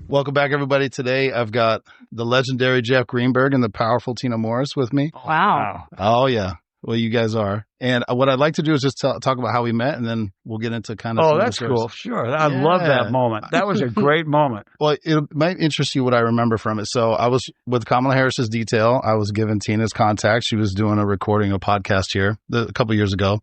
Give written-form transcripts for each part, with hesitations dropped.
Welcome back, everybody. Today, I've got the legendary Jeff Greenberg and the powerful Tina Morris with me. Wow. Oh, yeah. Well, you guys are. And what I'd like to do is just talk about how we met, and then we'll get into kind of. Oh, that's cool. Sure. I love that moment. That was a great moment. Well, it might interest you what I remember from it. So I was with Kamala Harris's Detail. I was given Tina's contact. She was doing a podcast here a couple of years ago.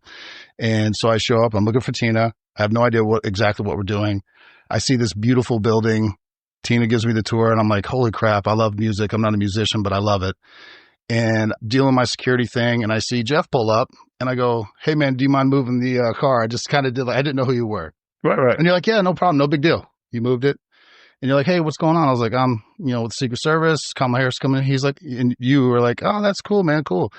And so I show up. I'm looking for Tina. I have no idea exactly what we're doing. I see this beautiful building. Tina gives me the tour, and I'm like, holy crap, I love music. I'm not a musician, but I love it. And dealing my security thing, and I see Jeff pull up, and I go, hey, man, do you mind moving the car? I just kind of I didn't know who you were. Right. And you're like, yeah, no problem, no big deal. You moved it. And you're like, hey, what's going on? I was like, I'm, with the Secret Service, Kamala Harris coming in. He's like, and you were like, oh, that's cool, man, cool.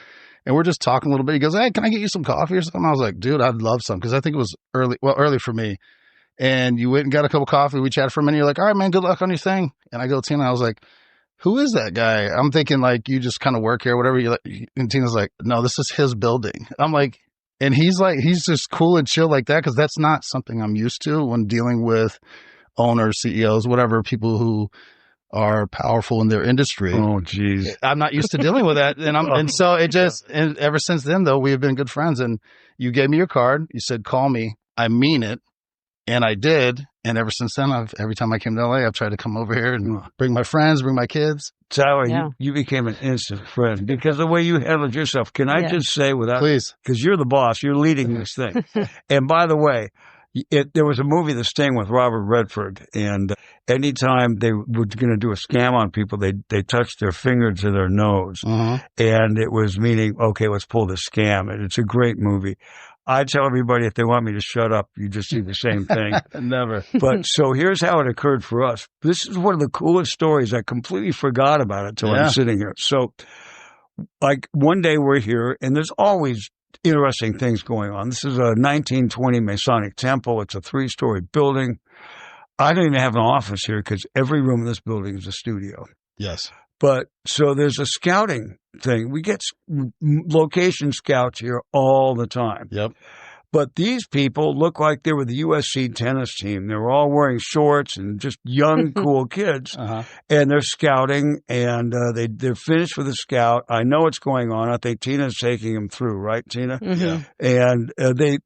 And we're just talking a little bit. He goes, hey, can I get you some coffee or something? I was like, dude, I'd love some, because I think it was early for me. And you went and got a cup of coffee. We chatted for a minute. You're like, all right, man, good luck on your thing. And I go, Tina, I was like, who is that guy? I'm thinking like you just kind of work here, whatever. And Tina's like, no, this is his building. I'm like, and he's just cool and chill like that, because that's not something I'm used to when dealing with owners, CEOs, whatever, people who are powerful in their industry. Oh, geez. I'm not used to dealing with that. And so it just, and ever since then, though, we have been good friends. And you gave me your card. You said, call me. I mean it. And I did. And ever since then, every time I came to LA, I've tried to come over here and bring my friends, bring my kids. Tyler, you became an instant friend because of the way you handled yourself. Can I just say Please. Because you're the boss, you're leading this thing. And by the way, there was a movie, The Sting, with Robert Redford. And anytime they were going to do a scam on people, they touched their finger to their nose. Uh-huh. And it was meaning, okay, let's pull the scam. And it's a great movie. I tell everybody if they want me to shut up, you just do the same thing. Never. But so here's how it occurred for us. This is one of the coolest stories. I completely forgot about it till I'm sitting here. So like one day we're here and there's always interesting things going on. This is a 1920 Masonic temple. It's a 3-story building. I don't even have an office here because every room in this building is a studio. Yes. But so there's a scouting thing. We get location scouts here all the time. Yep. But these people look like they were the USC tennis team. They were all wearing shorts and just young, cool kids. Uh-huh. And they're scouting, and they're finished with the scout. I know what's going on. I think Tina's taking them through, right, Tina? Mm-hmm. And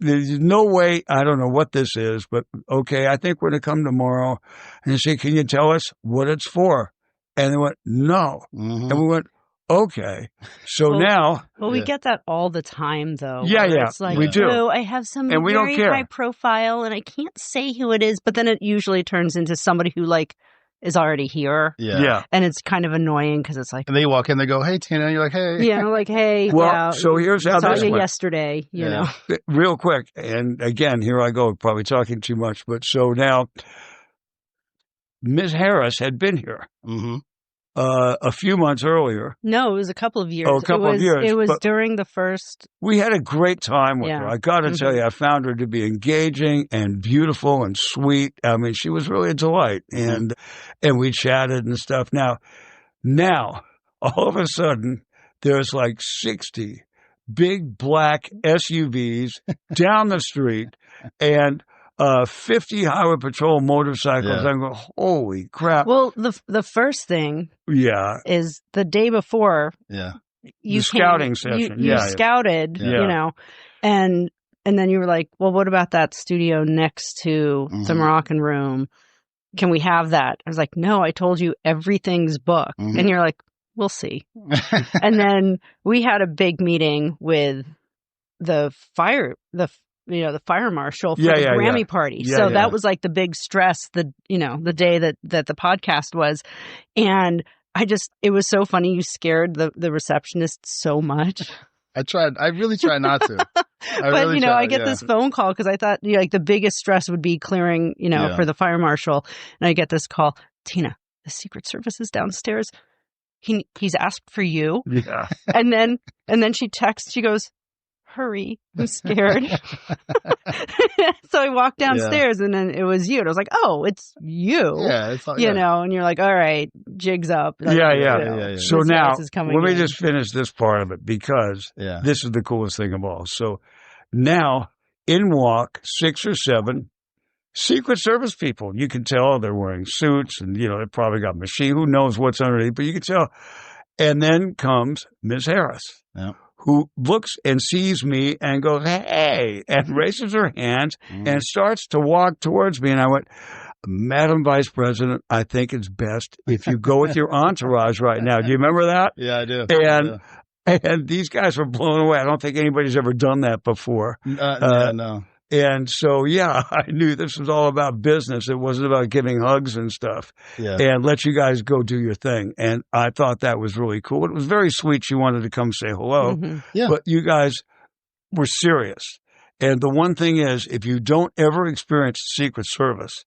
there's no way, I don't know what this is, but okay, I think we're going to come tomorrow. And they say, can you tell us what it's for? And they went, no. Mm-hmm. And we went, okay. So now. Well, we get that all the time, though. Yeah. It's like, we do. Oh, I have some and we very don't care. high profile, and I can't say who it is. But then it usually turns into somebody who, is already here. Yeah. And it's kind of annoying because it's like. And they walk in, they go, hey, Tina. And you're like, hey. Yeah, like, hey. Well, so here's how this went. Yesterday, you know. Real quick. And again, here I go, probably talking too much. But so now. Ms. Harris had been here a few months earlier. No, it was a couple of years. Oh, a couple of years. It was during the first. We had a great time with her. I got to tell you, I found her to be engaging and beautiful and sweet. I mean, she was really a delight. And we chatted and stuff. Now, all of a sudden, there's like 60 big black SUVs down the street and 50 highway patrol motorcycles. I'm going, holy crap. Well, the first thing is the day before the scouting session. You scouted, you know, and then you were like, well, what about that studio next to the Moroccan room? Can we have that? I was like, no, I told you everything's booked. And you're like, we'll see. And then we had a big meeting with the fire marshal for the Grammy party. So that was like the big stress, the day that the podcast was. And it was so funny. You scared the receptionist so much. I really tried not to. I get this phone call because I thought the biggest stress would be clearing, for the fire marshal. And I get this call, Tina, the Secret Service is downstairs. He's asked for you. Yeah. And then she texts, she goes, hurry, I'm scared. So I walked downstairs and then it was you. And I was like, oh, it's you. Yeah, it's like, you know, and you're like, all right, jig's up. Like, yeah. So now, let me just finish this part of it because this is the coolest thing of all. So now in walk 6 or 7 Secret Service people. You can tell they're wearing suits and, you know, they probably got machine. Who knows what's underneath, but you can tell. And then comes Ms. Harris, who looks and sees me and goes, hey, and raises her hands and starts to walk towards me. And I went, Madam Vice President, I think it's best if you go with your entourage right now. Do you remember that? Yeah, I do. And these guys were blown away. I don't think anybody's ever done that before. No. And so, I knew this was all about business. It wasn't about giving hugs and stuff. Yeah. And let you guys go do your thing. And I thought that was really cool. It was very sweet. She wanted to come say hello. Yeah. But you guys were serious. And the one thing is, if you don't ever experience Secret Service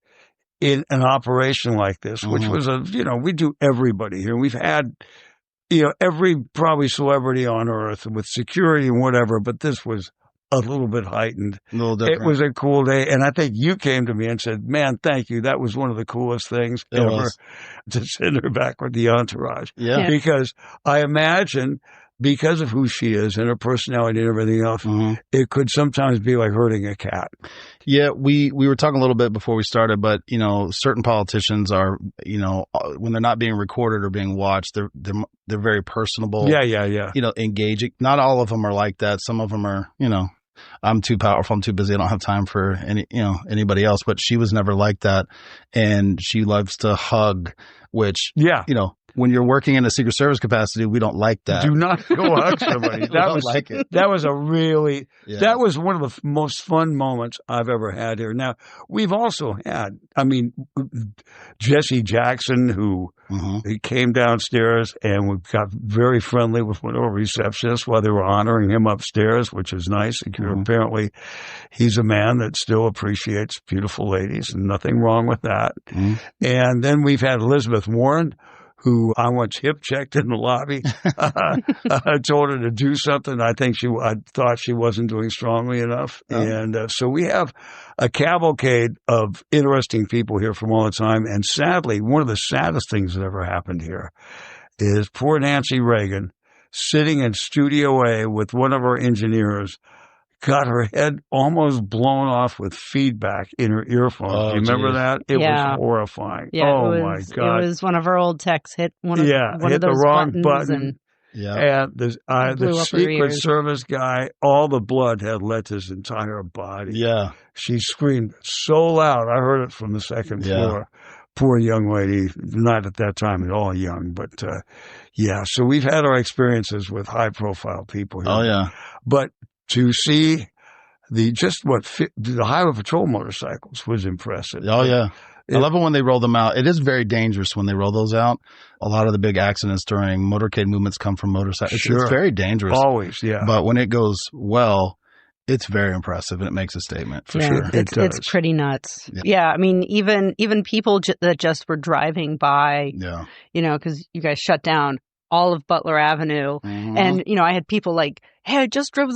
in an operation like this, which was we do everybody here. We've had, every probably celebrity on earth with security and whatever, but this was a little bit heightened. A little different. It was a cool day. And I think you came to me and said, man, thank you. That was one of the coolest things ever to send her back with the entourage. Yeah. Because I imagine, because of who she is and her personality and everything else, it could sometimes be like herding a cat. Yeah, we were talking a little bit before we started, but certain politicians are, when they're not being recorded or being watched, they're very personable. Yeah. Engaging. Not all of them are like that. Some of them are, I'm too powerful. I'm too busy. I don't have time for anybody else. But she was never like that, and she loves to hug. Which when you're working in a Secret Service capacity, we don't like that. Do not go hug somebody. That was a really that was one of the most fun moments I've ever had here. Now we've also had, Jesse Jackson, who he came downstairs and we got very friendly with one of our receptionists while they were honoring him upstairs, which is nice. Apparently, he's a man that still appreciates beautiful ladies, and nothing wrong with that. And then we've had Elizabeth Warren, who I once hip checked in the lobby. I told her to do something. I thought she wasn't doing strongly enough. And so we have a cavalcade of interesting people here from all the time. And sadly, one of the saddest things that ever happened here is poor Nancy Reagan sitting in Studio A with one of our engineers, got her head almost blown off with feedback in her earphones. Do you remember that? It was horrifying. Yeah, my God. It was one of our old techs hit one of hit those the wrong button. And the Secret Service guy, all the blood had left his entire body. Yeah. She screamed so loud. I heard it from the second floor. Poor young lady, not at that time at all young, but so we've had our experiences with high-profile people here. Oh, yeah. But to see the Highway Patrol motorcycles was impressive. Oh, yeah. I love it when they roll them out. It is very dangerous when they roll those out. A lot of the big accidents during motorcade movements come from motorcycles. It's very dangerous. Always, yeah. But when it goes well, it's very impressive, and it makes a statement for sure. It's pretty nuts. Yeah, even people that just were driving by, because you guys shut down all of Butler Avenue. And, I had people like, hey, I just drove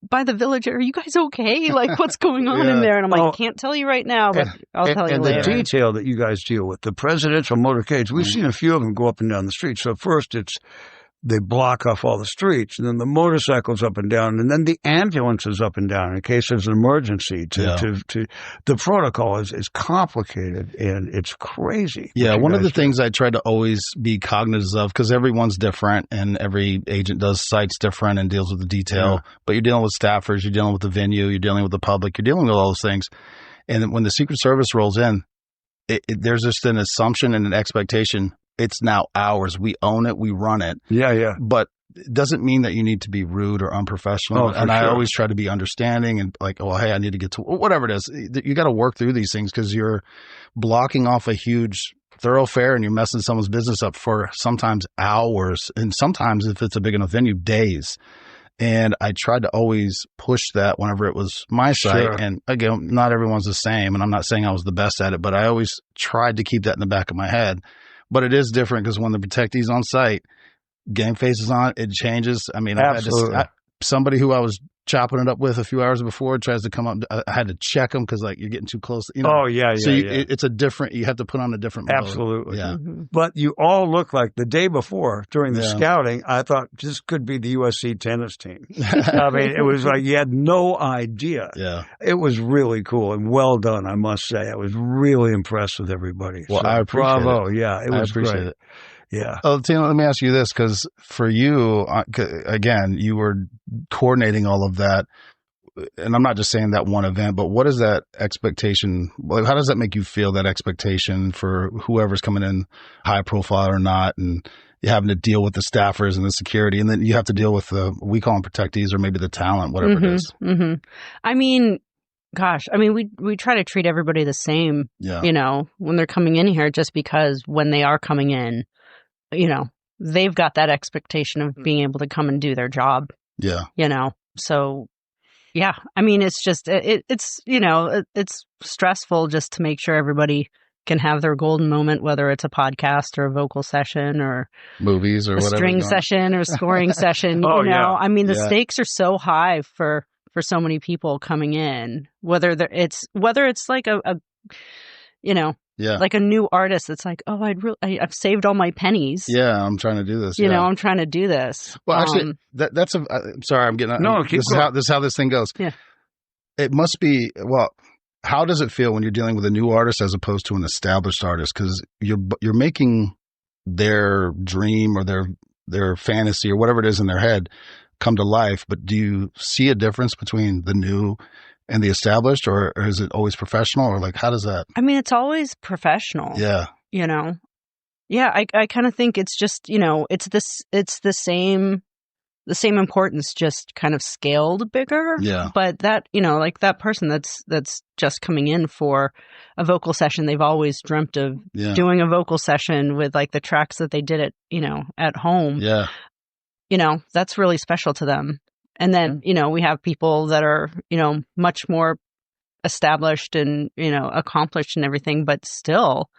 by the village. Are you guys okay? Like, what's going on in there? And I'm like, can't tell you right now, but I'll tell you later. And the detail that you guys deal with, the presidential motorcades, we've seen a few of them go up and down the street. So first they block off all the streets, and then the motorcycles up and down, and then the ambulances up and down in case there's an emergency. The protocol is complicated, and it's crazy. Yeah, one of the things I try to always be cognizant of, because everyone's different, and every agent does sites different and deals with the detail, but you're dealing with staffers, you're dealing with the venue, you're dealing with the public, you're dealing with all those things. And when the Secret Service rolls in, there's just an assumption and an expectation. It's now ours. We own it. We run it. Yeah. But it doesn't mean that you need to be rude or unprofessional. I always try to be understanding and like, oh, hey, I need to get to whatever it is. You got to work through these things because you're blocking off a huge thoroughfare and you're messing someone's business up for sometimes hours. And sometimes if it's a big enough venue, days. And I tried to always push that whenever it was my site. And again, not everyone's the same. And I'm not saying I was the best at it, but I always tried to keep that in the back of my head. But it is different because when the protectee's on site, game face is on, it changes. I mean, absolutely. Somebody who I was chopping it up with a few hours before tries to come up. I had to check them because like you're getting too close. You know? Oh yeah, so it's a different. You have to put on a different mode. Absolutely. Yeah. But you all look like the day before during the scouting. I thought this could be the USC tennis team. I mean, it was like you had no idea. Yeah. It was really cool and well done. I must say, I was really impressed with everybody. Well, so, I appreciate bravo. it. Yeah, it was great. It. Yeah. Oh, Tina, let me ask you this, because for you, again, you were coordinating all of that, and I'm not just saying that one event, but what is that expectation? Like, how does that make you feel, that expectation for whoever's coming in, high profile or not, and you having to deal with the staffers and the security, and then you have to deal with we call them protectees or maybe the talent, whatever it is. I mean, gosh, I mean, we try to treat everybody the same, you know, when they're coming in here, just because when they are coming in, you know, they've got that expectation of being able to come and do their job. Yeah. You know, so yeah, I mean, it's just, it's, you know, it's stressful just to make sure everybody can have their golden moment, whether it's a podcast or a vocal session or movies or a whatever, string session or scoring session. You know, I mean, the stakes are so high for so many people coming in, whether it's like a you know, like a new artist that's like, oh, I've saved all my pennies. Yeah, I'm trying to do this. You know, I'm trying to do this. Well, actually, that's I'm sorry, I'm getting no. This is how this thing goes. Yeah, it must be. Well, how does it feel when you're dealing with a new artist as opposed to an established artist? Because you're making their dream or their fantasy or whatever it is in their head come to life. But do you see a difference between the new and the established, or is it always professional, or like, how does that? I mean, it's always professional. Yeah. You know? Yeah, I kind of think it's just, you know, it's the same importance, just kind of scaled bigger. Yeah. But that, you know, like that person that's just coming in for a vocal session, they've always dreamt of doing a vocal session with like the tracks that they did at home. Yeah. You know, that's really special to them. And then, you know, we have people that are, you know, much more established and, you know, accomplished and everything, but still,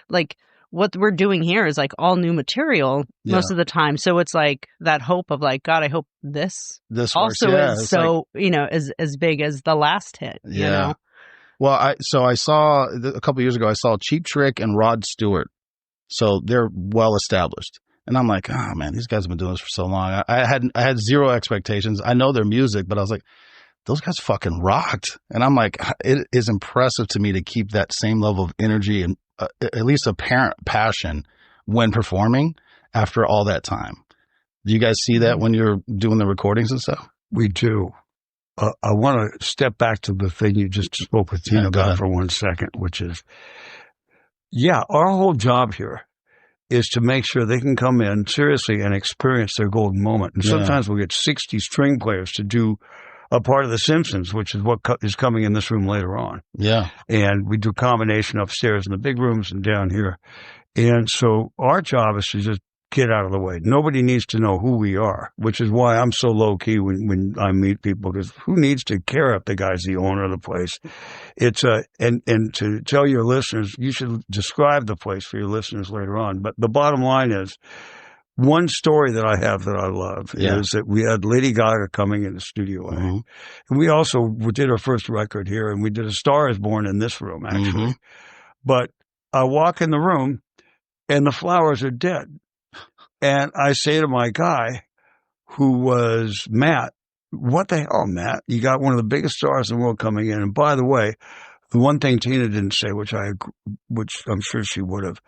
like, what we're doing here is like all new material most of the time. So it's like that hope of like, God, I hope this also is so, like, you know, as big as the last hit. Yeah. You know? Well, I saw a couple of years ago, I saw Cheap Trick and Rod Stewart. So they're well established. And I'm like, oh man, these guys have been doing this for so long. I had zero expectations. I know their music, but I was like, those guys fucking rocked. And I'm like, it is impressive to me to keep that same level of energy and at least apparent passion when performing after all that time. Do you guys see that when you're doing the recordings and stuff? We do. I want to step back to the thing you just spoke with Tina about for 1 second, which is, our whole job here is to make sure they can come in seriously and experience their golden moment. And sometimes we'll get 60 string players to do a part of The Simpsons, which is what is coming in this room later on. Yeah. And we do a combination upstairs in the big rooms and down here. And so our job is to just get out of the way. Nobody needs to know who we are, which is why I'm so low key when I meet people, because who needs to care if the guy's the owner of the place? It's and to tell your listeners, you should describe the place for your listeners later on. But the bottom line is, one story that I have that I love is that we had Lady Gaga coming in the studio. And we also did our first record here, and we did A Star Is Born in this room, actually. But I walk in the room and the flowers are dead. And I say to my guy, who was Matt, what the hell, Matt? You got one of the biggest stars in the world coming in. And by the way, the one thing Tina didn't say, which I'm sure she would have,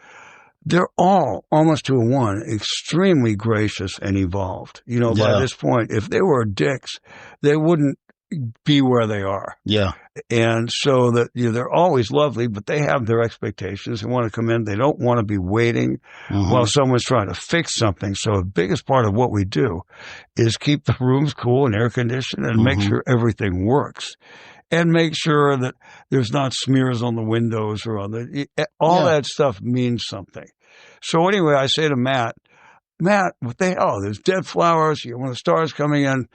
they're all, almost to a one, extremely gracious and evolved. You know, by this point, if they were dicks, they wouldn't be where they are. Yeah. And so that they're always lovely, but they have their expectations. They want to come in. They don't want to be waiting while someone's trying to fix something. So the biggest part of what we do is keep the rooms cool and air conditioned and make sure everything works. And make sure that there's not smears on the windows or on all that stuff means something. So anyway, I say to Matt, what the hell? There's dead flowers. You got one of the stars coming in.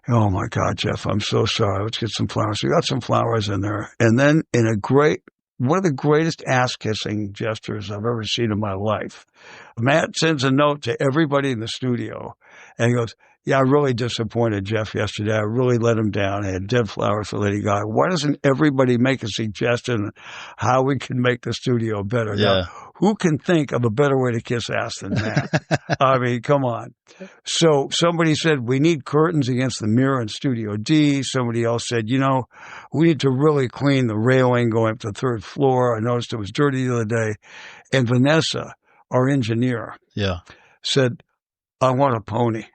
Oh my God, Jeff, I'm so sorry. Let's get some flowers. We got some flowers in there. And then one of the greatest ass-kissing gestures I've ever seen in my life, Matt sends a note to everybody in the studio and he goes, Yeah, I really disappointed Jeff yesterday. I really let him down. I had Dead Flowers for Lady Gaga. Why doesn't everybody make a suggestion how we can make the studio better? Yeah. Now, who can think of a better way to kiss ass than that? I mean, come on. So somebody said, we need curtains against the mirror in Studio D. Somebody else said, we need to really clean the railing going up to the third floor. I noticed it was dirty the other day. And Vanessa, our engineer, said, I want a pony.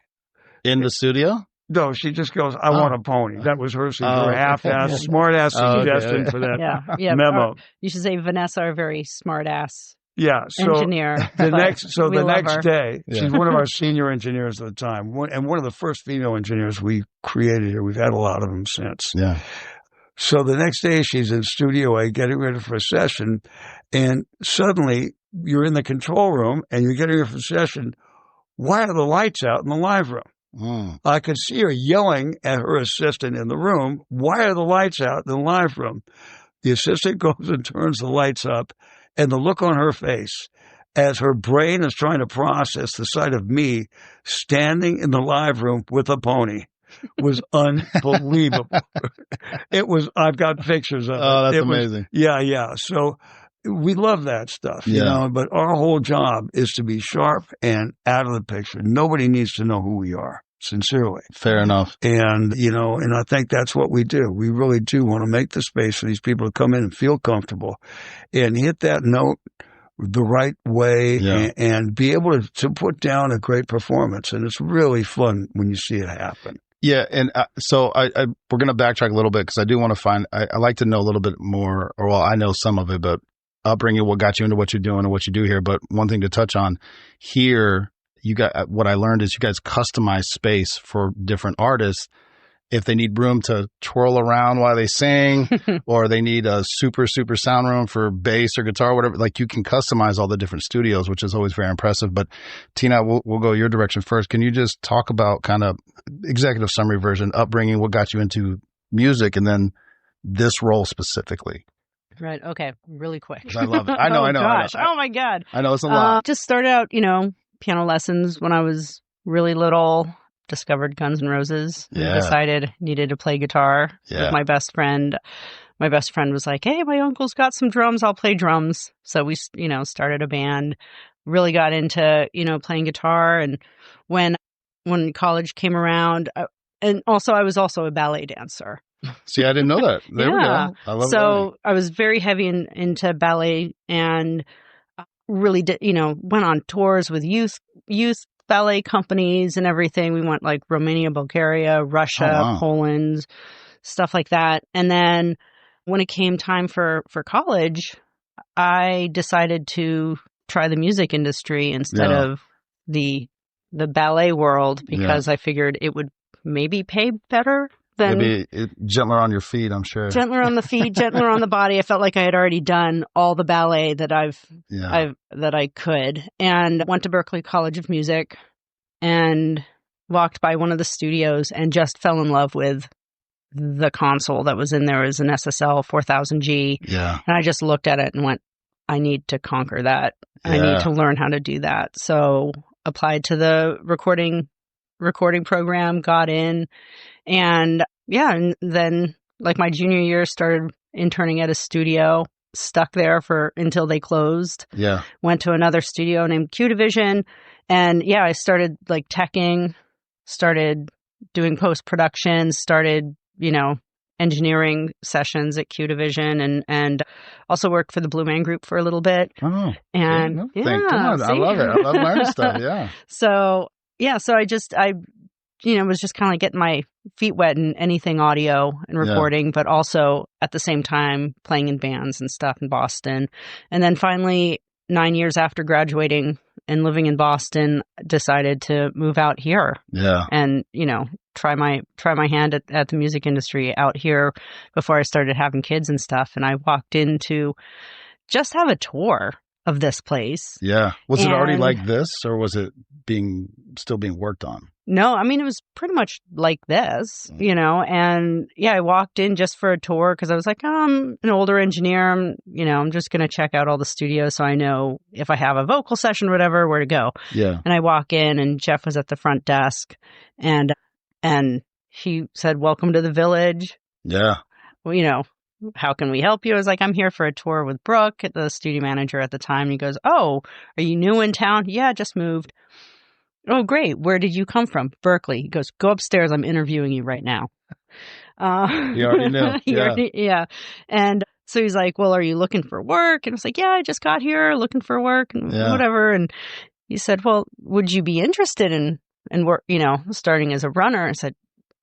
In the studio? No, she just goes, I want a pony. That was her half-ass, smart-ass suggestion for that memo. You should say Vanessa, our very smart-ass engineer. The next day, she's one of our senior engineers at the time, and one of the first female engineers we created here. We've had a lot of them since. Yeah. So the next day, she's in Studio A getting ready for a session, and suddenly you're in the control room, and you're getting ready for a session. Why are the lights out in the live room? I could see her yelling at her assistant in the room, why are the lights out in the live room? The assistant goes and turns the lights up, and the look on her face as her brain is trying to process the sight of me standing in the live room with a pony was unbelievable. I've got pictures of it. Oh, that's amazing. Yeah. So we love that stuff, but our whole job is to be sharp and out of the picture. Nobody needs to know who we are, sincerely. Fair enough. And, and I think that's what we do. We really do want to make the space for these people to come in and feel comfortable and hit that note the right way and be able to put down a great performance. And it's really fun when you see it happen. Yeah, and so we're going to backtrack a little bit because I do want to I like to know a little bit more, or I know some of it, but upbringing, what got you into what you're doing and what you do here. But one thing to touch on here, what I learned is you guys customize space for different artists. If they need room to twirl around while they sing, or they need a super, super sound room for bass or guitar, or whatever, like you can customize all the different studios, which is always very impressive. But Tina, we'll go your direction first. Can you just talk about kind of executive summary version, upbringing, what got you into music, and then this role specifically? Right. Okay. Really quick. I love it. I know. Gosh. Oh my God. I know it's a lot. Just started out, piano lessons when I was really little. Discovered Guns N' Roses. Yeah. Decided needed to play guitar with my best friend. My best friend was like, "Hey, my uncle's got some drums. I'll play drums." So we, started a band. Really got into, playing guitar. And when college came around, and also I was also a ballet dancer. See, I didn't know that. There we go. I love so I was very heavy into ballet and really did, went on tours with youth ballet companies and everything. We went like Romania, Bulgaria, Russia, Poland, stuff like that. And then when it came time for college, I decided to try the music industry instead of the ballet world because I figured it would maybe pay better than maybe gentler on your feet, I'm sure. Gentler on the feet, gentler on the body. I felt like I had already done all the ballet that that I could, and went to Berklee College of Music and walked by one of the studios and just fell in love with the console that was in there. It was an SSL 4000G. Yeah. And I just looked at it and went, I need to conquer that. I need to learn how to do that. So applied to the recording program, got in, and then like my junior year started interning at a studio, stuck there until they closed. Yeah. Went to another studio named Q Division, and I started like teching, started doing post-production, started, engineering sessions at Q Division, and also worked for the Blue Man Group for a little bit. Oh. And I love it. I love learning stuff. Yeah. So I was just kind of like getting my feet wet in anything audio and recording, but also at the same time playing in bands and stuff in Boston. And then finally, 9 years after graduating and living in Boston, decided to move out here. Yeah. And, try my hand at the music industry out here before I started having kids and stuff. And I walked in to just have a tour. of this place. Yeah. Was it already like this, or was it still being worked on? No, I mean, it was pretty much like this, and I walked in just for a tour because I was like, I'm an older engineer. I'm just going to check out all the studios so I know if I have a vocal session or whatever, where to go. Yeah. And I walk in and Jeff was at the front desk and he said, "Welcome to the Village." Yeah. Well, how can we help you? I was like, I'm here for a tour with Brooke, the studio manager at the time. And he goes, "Oh, are you new in town?" "Yeah, just moved." "Oh, great. Where did you come from?" "Berkeley." He goes, "Go upstairs. I'm interviewing you right now." He already knew. Yeah. And so he's like, "Well, are you looking for work?" And I was like, "Yeah, I just got here looking for work and whatever." And he said, "Well, would you be interested in work, starting as a runner?" I said,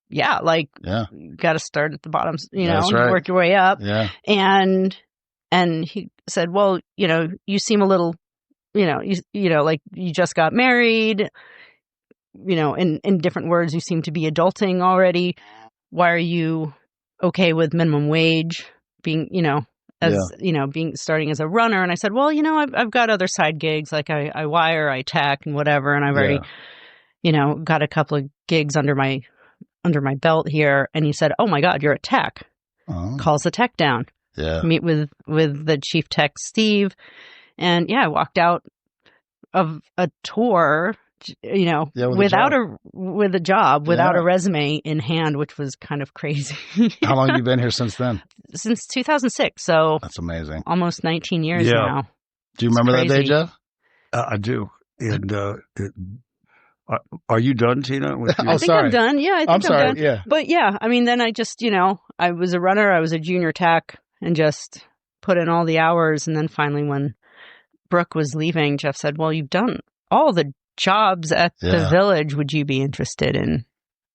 "Yeah, you got to start at the bottom, That's right. work your way up." Yeah. And he said, "Well, you seem a little, like you just got married, in different words, you seem to be adulting already. Why are you okay with minimum wage being, starting as a runner?" And I said, "Well, I've got other side gigs, like I wire, I tech and whatever. And I've already, got a couple of gigs under my belt here." And he said, "Oh my God, you're a tech." Calls the tech down. Yeah. Meet with the chief tech, Steve. And I walked out of a tour, without a job, without a resume in hand, which was kind of crazy. How long have you been here since then? Since 2006. So that's amazing. Almost 19 years now. Do you remember that day, Jeff? I do. And are you done, Tina? I think I'm done. Yeah, I think I'm sorry. done. Yeah. But I mean, then I just, I was a runner. I was a junior tech and just put in all the hours. And then finally, when Brooke was leaving, Jeff said, "Well, you've done all the jobs at the Village. Would you be interested in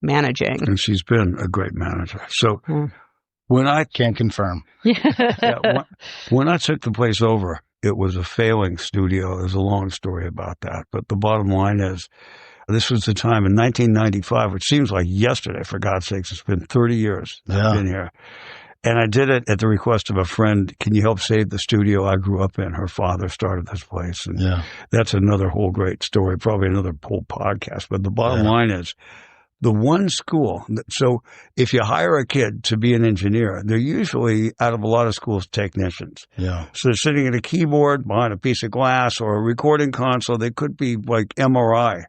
managing?" And she's been a great manager. So when I can confirm, when I took the place over, it was a failing studio. There's a long story about that. But the bottom line is, this was the time in 1995, which seems like yesterday, for God's sakes. It's been 30 years I've been here. And I did it at the request of a friend. "Can you help save the studio I grew up in?" Her father started this place. And that's another whole great story, probably another whole podcast. But the bottom line is, the one school, so if you hire a kid to be an engineer, they're usually, out of a lot of schools, technicians. Yeah. So they're sitting at a keyboard behind a piece of glass or a recording console. They could be like MRI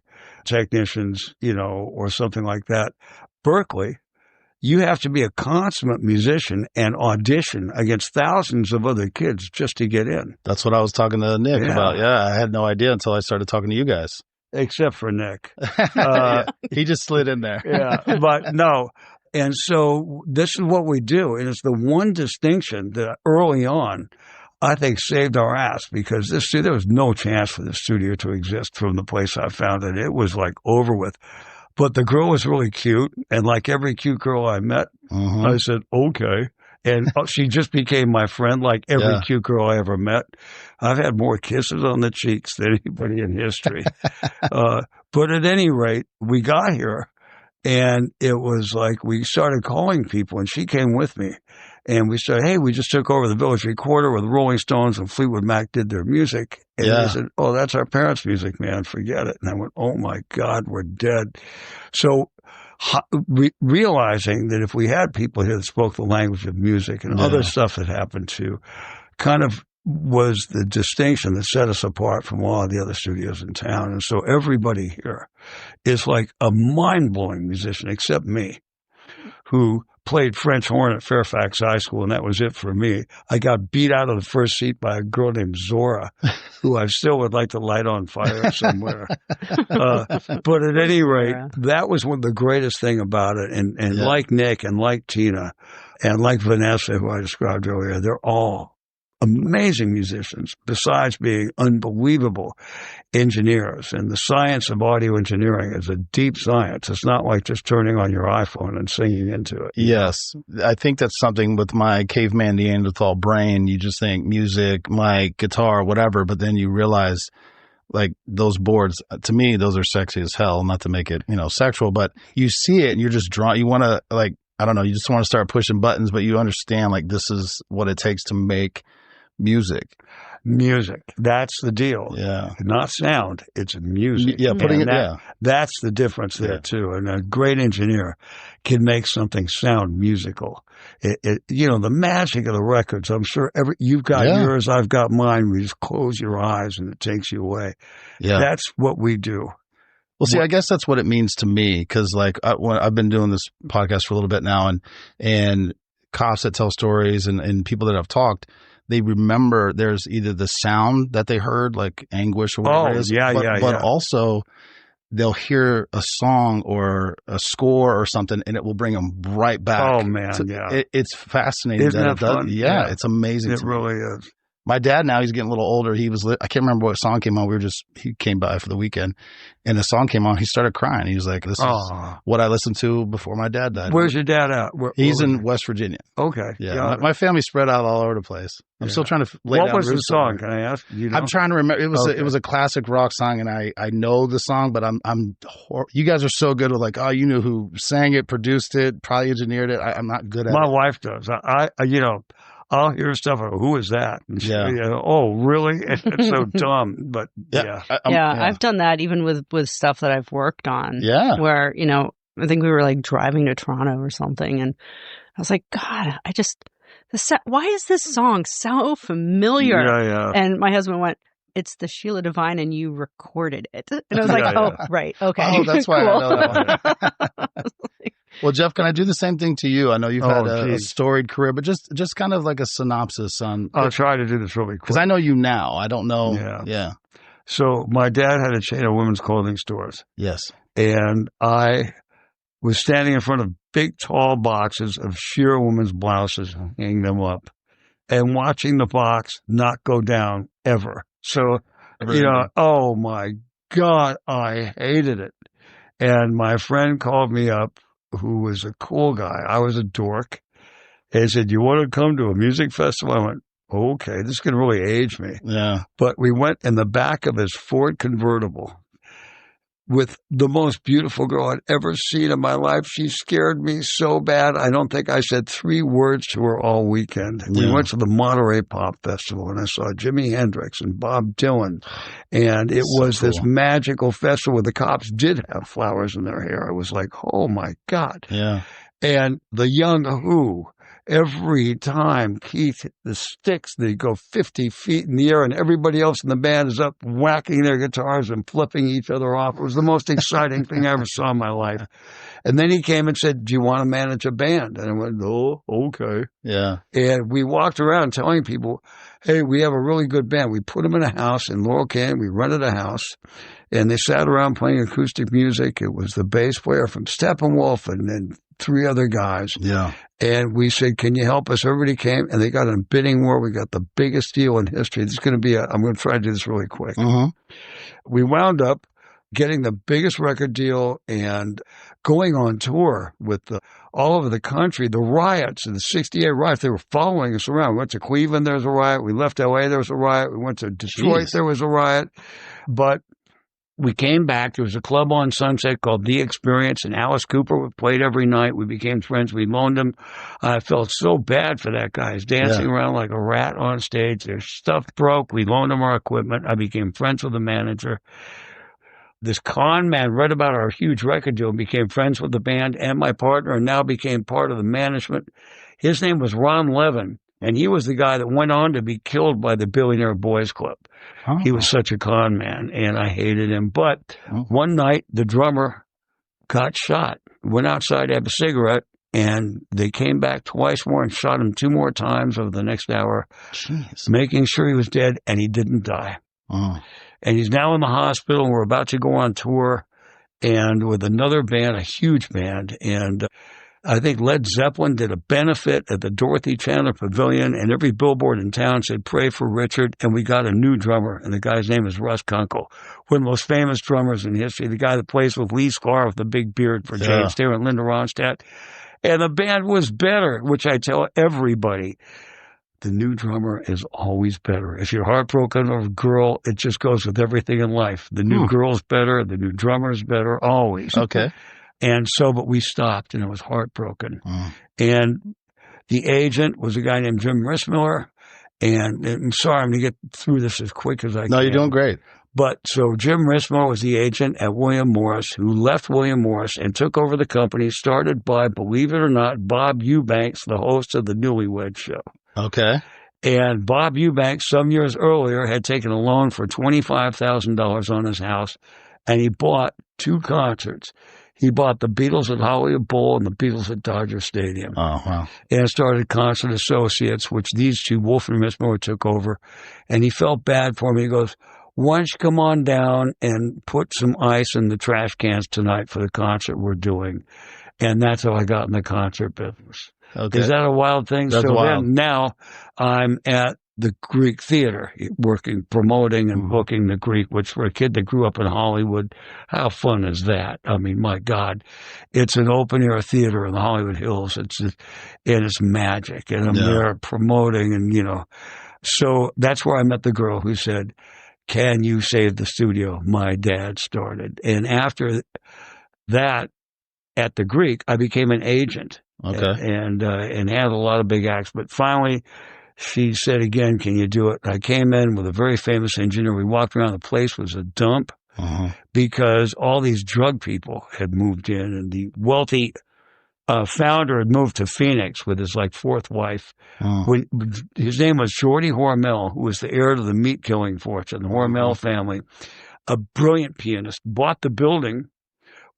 technicians, or something like that. Berkeley, you have to be a consummate musician and audition against thousands of other kids just to get in. That's what I was talking to Nick about. Yeah, I had no idea until I started talking to you guys. Except for Nick. He just slid in there. But no. And so this is what we do. And it's the one distinction that early on, I think, saved our ass, because there was no chance for the studio to exist from the place I found it. It was like over with. But the girl was really cute. And like every cute girl I met, I said, "Okay." And she just became my friend, like every cute girl I ever met. I've had more kisses on the cheeks than anybody in history. But at any rate, we got here, and it was like we started calling people, and she came with me. And we said, "Hey, we just took over the Village Recorder with the Rolling Stones and Fleetwood Mac did their music." And they said, "Oh, that's our parents' music, man. Forget it." And I went, "Oh, my God, we're dead." So realizing that if we had people here that spoke the language of music and other stuff that happened too, kind of was the distinction that set us apart from all of the other studios in town. And so everybody here is like a mind-blowing musician, except me, who played French horn at Fairfax High School, and that was it for me. I got beat out of the first seat by a girl named Zora, who I still would like to light on fire somewhere. But at any rate, that was the greatest thing about it. And like Nick and like Tina and like Vanessa, who I described earlier, they're all amazing musicians, besides being unbelievable engineers. And the science of audio engineering is a deep science. It's not like just turning on your iPhone and singing into it. Yes. I think that's something with my caveman Neanderthal brain. You just think music, mic, guitar, whatever, but then you realize, like, those boards, to me, those are sexy as hell. Not to make it, sexual, but you see it and you're just drawn. You want to, like, I don't know, you just want to start pushing buttons, but you understand, like, this is what it takes to make music. music. That's the deal. Yeah. Not sound. It's music. Yeah, putting it, That's the difference there, too. And a great engineer can make something sound musical. The magic of the records, I'm sure you've got yours, I've got mine. We just close your eyes and it takes you away. Yeah. That's what we do. Well, see, I guess that's what it means to me, because like I've been doing this podcast for a little bit now, and cops that tell stories and people that I've talked, they remember there's either the sound that they heard, like anguish or whatever it is, but also they'll hear a song or a score or something, and it will bring them right back. Oh man, so it's fascinating. Isn't that fun? Yeah, it's amazing. It really is. My dad now, he's getting a little older. I can't remember what song came on. He came by for the weekend and the song came on. He started crying. He was like, this is what I listened to before my dad died. Where's your dad at? He's in West Virginia. Okay. Yeah. My family's spread out all over the place. I'm still trying to lay down. What was the song? Can I ask? I'm trying to remember. It was a classic rock song, and I know the song, but you guys are so good with like, oh, you knew who sang it, produced it, probably engineered it. I'm not good at it. My wife does. I'll hear stuff. Who is that? Oh, really? It's so dumb. But I've done that even with stuff that I've worked on. Yeah. Where, I think we were like driving to Toronto or something. And I was like, God, why is this song so familiar? Yeah. And my husband went, it's the Sheila Divine and you recorded it. And I was like, right. Okay. Oh, that's why I know that one. Well, Jeff, can I do the same thing to you? I know you've had a storied career, but just kind of like a synopsis on. I'll try to do this really quick. Because I know you now. I don't know. Yeah. So my dad had a chain of women's clothing stores. Yes. And I was standing in front of big, tall boxes of sheer women's blouses, hanging them up, and watching the box not go down ever. So, oh my God, I hated it. And my friend called me up, who was a cool guy. I was a dork. And he said, you want to come to a music festival? I went, okay, this can really age me. Yeah. But we went in the back of his Ford convertible with the most beautiful girl I'd ever seen in my life. She scared me so bad. I don't think I said 3 words to her all weekend. Yeah. We went to the Monterey Pop Festival, and I saw Jimi Hendrix and Bob Dylan. And it was this magical festival where the cops did have flowers in their hair. I was like, oh, my God. Yeah. And the Young Who, every time Keith hit the sticks, they go 50 feet in the air, and everybody else in the band is up whacking their guitars and flipping each other off. It was the most exciting thing I ever saw in my life. And then he came and said, do you want to manage a band? And I went, oh, okay. Yeah. And we walked around telling people, hey, we have a really good band. We put them in a house in Laurel Canyon. We rented a house, and they sat around playing acoustic music. It was the bass player from Steppenwolf and then 3 other guys. Yeah. And we said, can you help us? Everybody came, and they got in a bidding war. We got the biggest deal in history. This is going to be I'm going to try to do this really quick. We wound up getting the biggest record deal and going on tour with all over the country. The riots, the 68 riots, they were following us around. We went to Cleveland, there was a riot. We left L.A., there was a riot. We went to Detroit, there was a riot. But we came back. There was a club on Sunset called The Experience, and Alice Cooper played every night. We became friends. We loaned him. I felt so bad for that guy. He's dancing around like a rat on stage. Their stuff broke. We loaned him our equipment. I became friends with the manager. This con man read about our huge record deal and became friends with the band and my partner, and now became part of the management. His name was Ron Levin, and he was the guy that went on to be killed by the Billionaire Boys Club. Oh. He was such a con man, and I hated him. But one night, the drummer got shot, went outside to have a cigarette, and they came back twice more and shot him 2 more times over the next hour, making sure he was dead, and he didn't die. Oh. And he's now in the hospital, and we're about to go on tour, and with another band, a huge band, and I think Led Zeppelin did a benefit at the Dorothy Chandler Pavilion, and every billboard in town said, pray for Richard, and we got a new drummer, and the guy's name is Russ Kunkel, one of the most famous drummers in history, the guy that plays with Lee Sklar with the big beard for James Taylor and Linda Ronstadt. And the band was better, which I tell everybody. The new drummer is always better. If you're heartbroken over a girl, it just goes with everything in life. The new girl's better, the new drummer's better, always. Okay. And so, but we stopped, and I was heartbroken. And the agent was a guy named Jim Rissmiller, And I'm sorry, I'm going to get through this as quick as I can. No, you're doing great. But so Jim Rismo was the agent at William Morris, who left William Morris and took over the company, started by, believe it or not, Bob Eubanks, the host of the Newlywed Show. Okay. And Bob Eubanks, some years earlier, had taken a loan for $25,000 on his house, and he bought 2 concerts. He bought the Beatles at Hollywood Bowl and the Beatles at Dodger Stadium. Oh, wow. And started Concert Associates, which these two, Wolf and Rismo, took over. And he felt bad for me. He goes, why don't you come on down and put some ice in the trash cans tonight for the concert we're doing? And that's how I got in the concert business. Okay. Is that a wild thing? That's so wild. then now I'm at the Greek Theater, working, promoting and booking the Greek, which for a kid that grew up in Hollywood, how fun is that? I mean, my God, it's an open air theater in the Hollywood Hills. It's magic. And I'm there promoting and, you know, so that's where I met the girl who said, can you save the studio? My dad started. And after that, at the Greek, I became an agent. Okay. And had a lot of big acts. But finally, she said again, can you do it? I came in with a very famous engineer. We walked around. The place was a dump because all these drug people had moved in, and the wealthy founder had moved to Phoenix with his 4th wife. When his name was Jordy Hormel, who was the heir to the meat killing fortune, the Hormel family, a brilliant pianist, bought the building,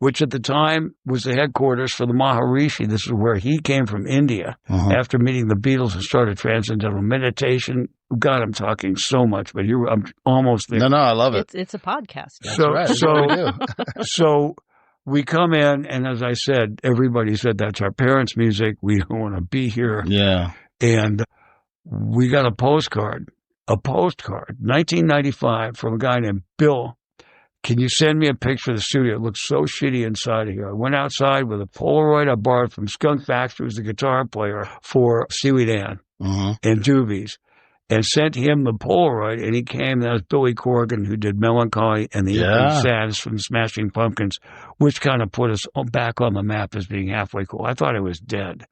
which at the time was the headquarters for the Maharishi. This is where he came from India after meeting the Beatles and started transcendental meditation. God, I'm talking so much, but here I'm almost there. No, I love it. It's a podcast. That's right. So we come in, and as I said, everybody said, that's our parents' music. We don't want to be here. Yeah. And we got a postcard, 1995, from a guy named Bill. Can you send me a picture of the studio? It looks so shitty inside of here. I went outside with a Polaroid I borrowed from Skunk Baxter, who's the guitar player for Seaweed Ann and Doobies, and sent him the Polaroid, and he came. That was Billy Corgan, who did Melancholy and the Sadness from the Smashing Pumpkins, which kind of put us back on the map as being halfway cool. I thought it was dead.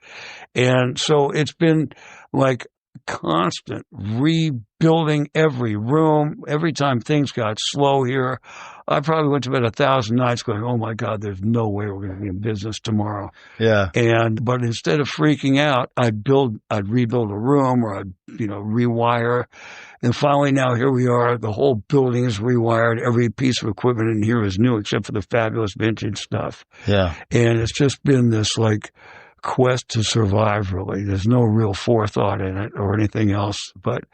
And so it's been like constant rebuilding every room. Every time things got slow here, I probably went to bed 1,000 nights going, oh my God, there's no way we're going to be in business tomorrow. Yeah. But instead of freaking out, I'd rebuild a room, or I'd, rewire. And finally now here we are. The whole building is rewired. Every piece of equipment in here is new except for the fabulous vintage stuff. Yeah. And it's just been this quest to survive, really. There's no real forethought in it or anything else, but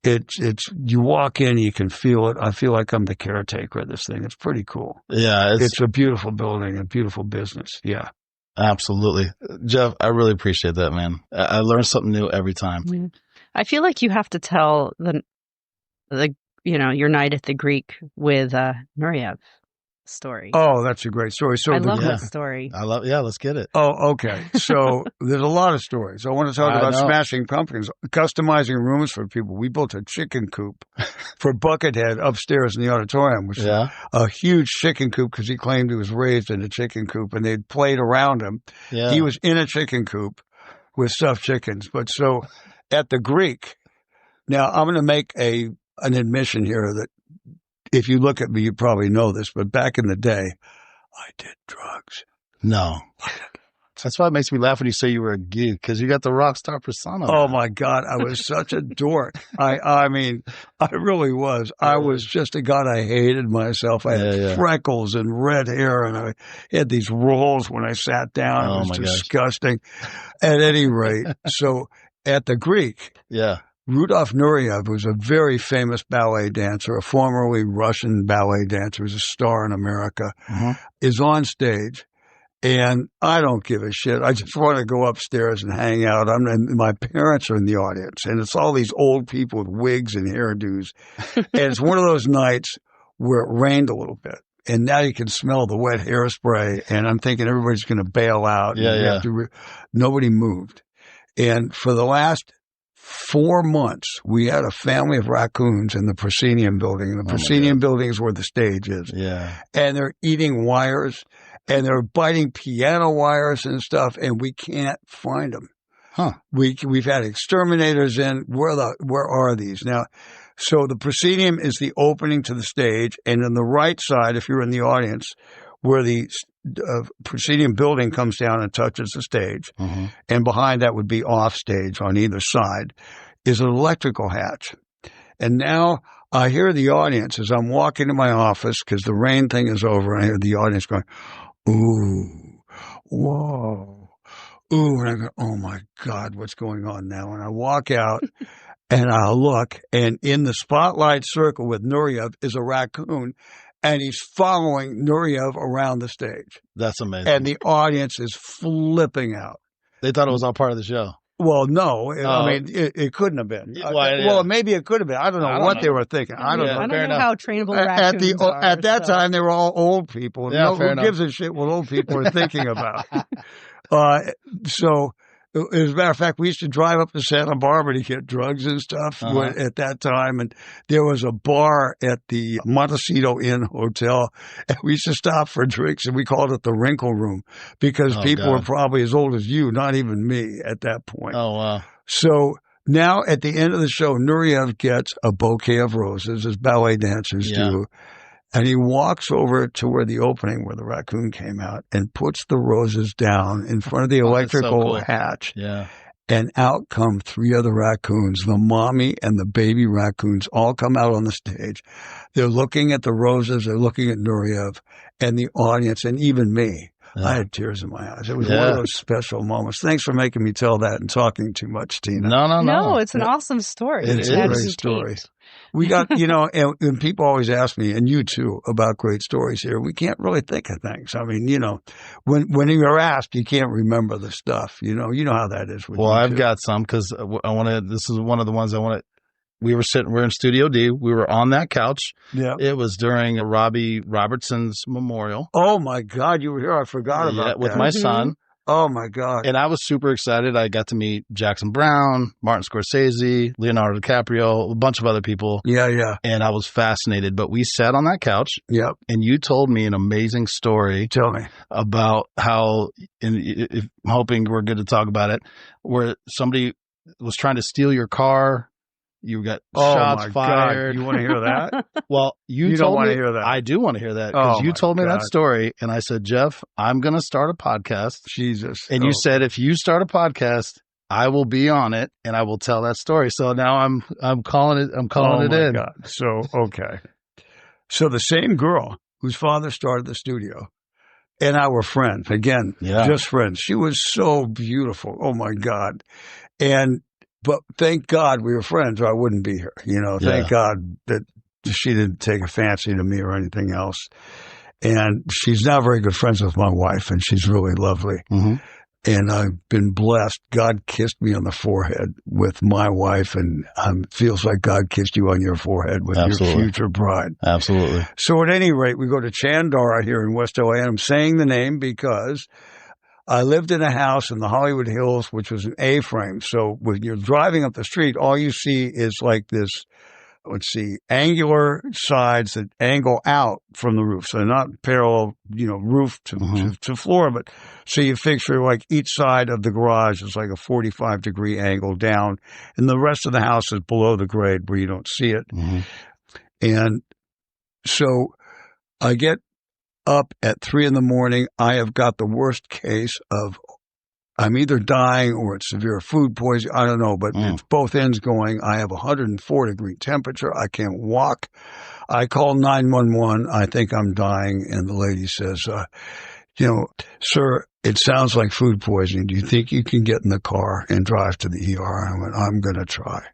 it's you walk in, you can feel it. I feel like I'm the caretaker of this thing. It's pretty cool. Yeah. It's a beautiful building, a beautiful business. Yeah. Absolutely. Jeff, I really appreciate that, man. I learn something new every time. I feel like you have to tell the your night at the Greek with Nureyev story. Oh, that's a great story. So I love that story. Let's get it. Oh, okay. So there's a lot of stories. I want to talk about Smashing Pumpkins, customizing rooms for people. We built a chicken coop for Buckethead upstairs in the auditorium, which is a huge chicken coop because he claimed he was raised in a chicken coop, and they'd played around him. Yeah. He was in a chicken coop with stuffed chickens. But so at the Greek, now I'm going to make an admission here that, if you look at me, you probably know this, but back in the day, I did drugs. No. That's why it makes me laugh when you say you were a geek, because you got the rock star persona. Oh, my God. I was such a dork. I mean, I really was. I was just a god. I hated myself. I had freckles and red hair, and I had these rolls when I sat down. It was disgusting. At any rate, so at the Greek. Yeah. Rudolf Nureyev, who's a very famous ballet dancer, a formerly Russian ballet dancer, who's a star in America, is on stage. And I don't give a shit. I just want to go upstairs and hang out. And my parents are in the audience. And it's all these old people with wigs and hairdos. And it's one of those nights where it rained a little bit. And now you can smell the wet hairspray. And I'm thinking everybody's going to bail out. Yeah. Nobody moved. And for the last 4 months, we had a family of raccoons in the proscenium building. And the proscenium building is where the stage is. Yeah. And they're eating wires, and they're biting piano wires and stuff, and we can't find them. Huh. We've had exterminators in. Where are these now? So the proscenium is the opening to the stage, and on the right side, if you're in the audience, where the proscenium building comes down and touches the stage, and behind that would be off stage on either side, is an electrical hatch. And now I hear the audience as I'm walking to my office, because the rain thing is over, and I hear the audience going, ooh, whoa, ooh, and I go, oh my God, what's going on now? And I walk out. And I look, and in the spotlight circle with Nureyev is a raccoon, and he's following Nureyev around the stage. That's amazing. And the audience is flipping out. They thought it was all part of the show. Well, no. I mean, it couldn't have been. Well, maybe it could have been. I don't know what they were thinking. I don't know. I don't know how trainable raccoons are. At that time, they were all old people. Yeah, who gives a shit what old people are thinking about? So... As a matter of fact, we used to drive up to Santa Barbara to get drugs and stuff at that time. And there was a bar at the Montecito Inn Hotel. And we used to stop for drinks, and we called it the Wrinkle Room, because people were probably as old as you, not even me at that point. Oh, wow. So now at the end of the show, Nureyev gets a bouquet of roses, as ballet dancers do. And he walks over to where the opening, where the raccoon came out, and puts the roses down in front of the electrical hatch. Yeah. And out come 3 other raccoons. The mommy and the baby raccoons all come out on the stage. They're looking at the roses. They're looking at Nureyev and the audience, and even me. I had tears in my eyes. It was one of those special moments. Thanks for making me tell that and talking too much, Tina. No, it's an awesome story. It's a great story. We got, and people always ask me, and you too, about great stories here. We can't really think of things. I mean, when you're asked, you can't remember the stuff. You know how that is with you. I've got some, because this is one of the ones I want to. We're in Studio D. We were on that couch. Yeah. It was during Robbie Robertson's memorial. Oh my God, you were here. I forgot about that. With my son. Oh my God. And I was super excited. I got to meet Jackson Browne, Martin Scorsese, Leonardo DiCaprio, a bunch of other people. Yeah. And I was fascinated. But we sat on that couch. Yep. And you told me an amazing story. Tell me. About how, I'm hoping we're good to talk about it, where somebody was trying to steal your car. You got shots fired. God. You want to hear that? Well, you don't want to hear that. I do want to hear that, because you told me that story, and I said, Jeff, I'm going to start a podcast. Jesus. And you said, if you start a podcast, I will be on it, and I will tell that story. So now I'm calling it. I'm calling it in. God. So okay. So the same girl whose father started the studio and I were friends again. Just friends. She was so beautiful. Oh my God. But thank God we were friends, or I wouldn't be here. Thank God that she didn't take a fancy to me or anything else. And she's now very good friends with my wife, and she's really lovely. And I've been blessed. God kissed me on the forehead with my wife, and it feels like God kissed you on your forehead with your future bride. Absolutely. So at any rate, we go to Chandara here in West LA, and I'm saying the name because I lived in a house in the Hollywood Hills, which was an A-frame. So when you're driving up the street, all you see is like this, angular sides that angle out from the roof. So not parallel, roof to floor, but so you figure like each side of the garage is like a 45-degree angle down, and the rest of the house is below the grade where you don't see it. And so I get up at 3 a.m. I have got the worst case of I'm either dying or it's severe food poisoning. I don't know, but it's both ends going. I have 104-degree temperature. I can't walk. I call 911. I think I'm dying. And the lady says, sir, it sounds like food poisoning. Do you think you can get in the car and drive to the ER? I went, I'm going to try.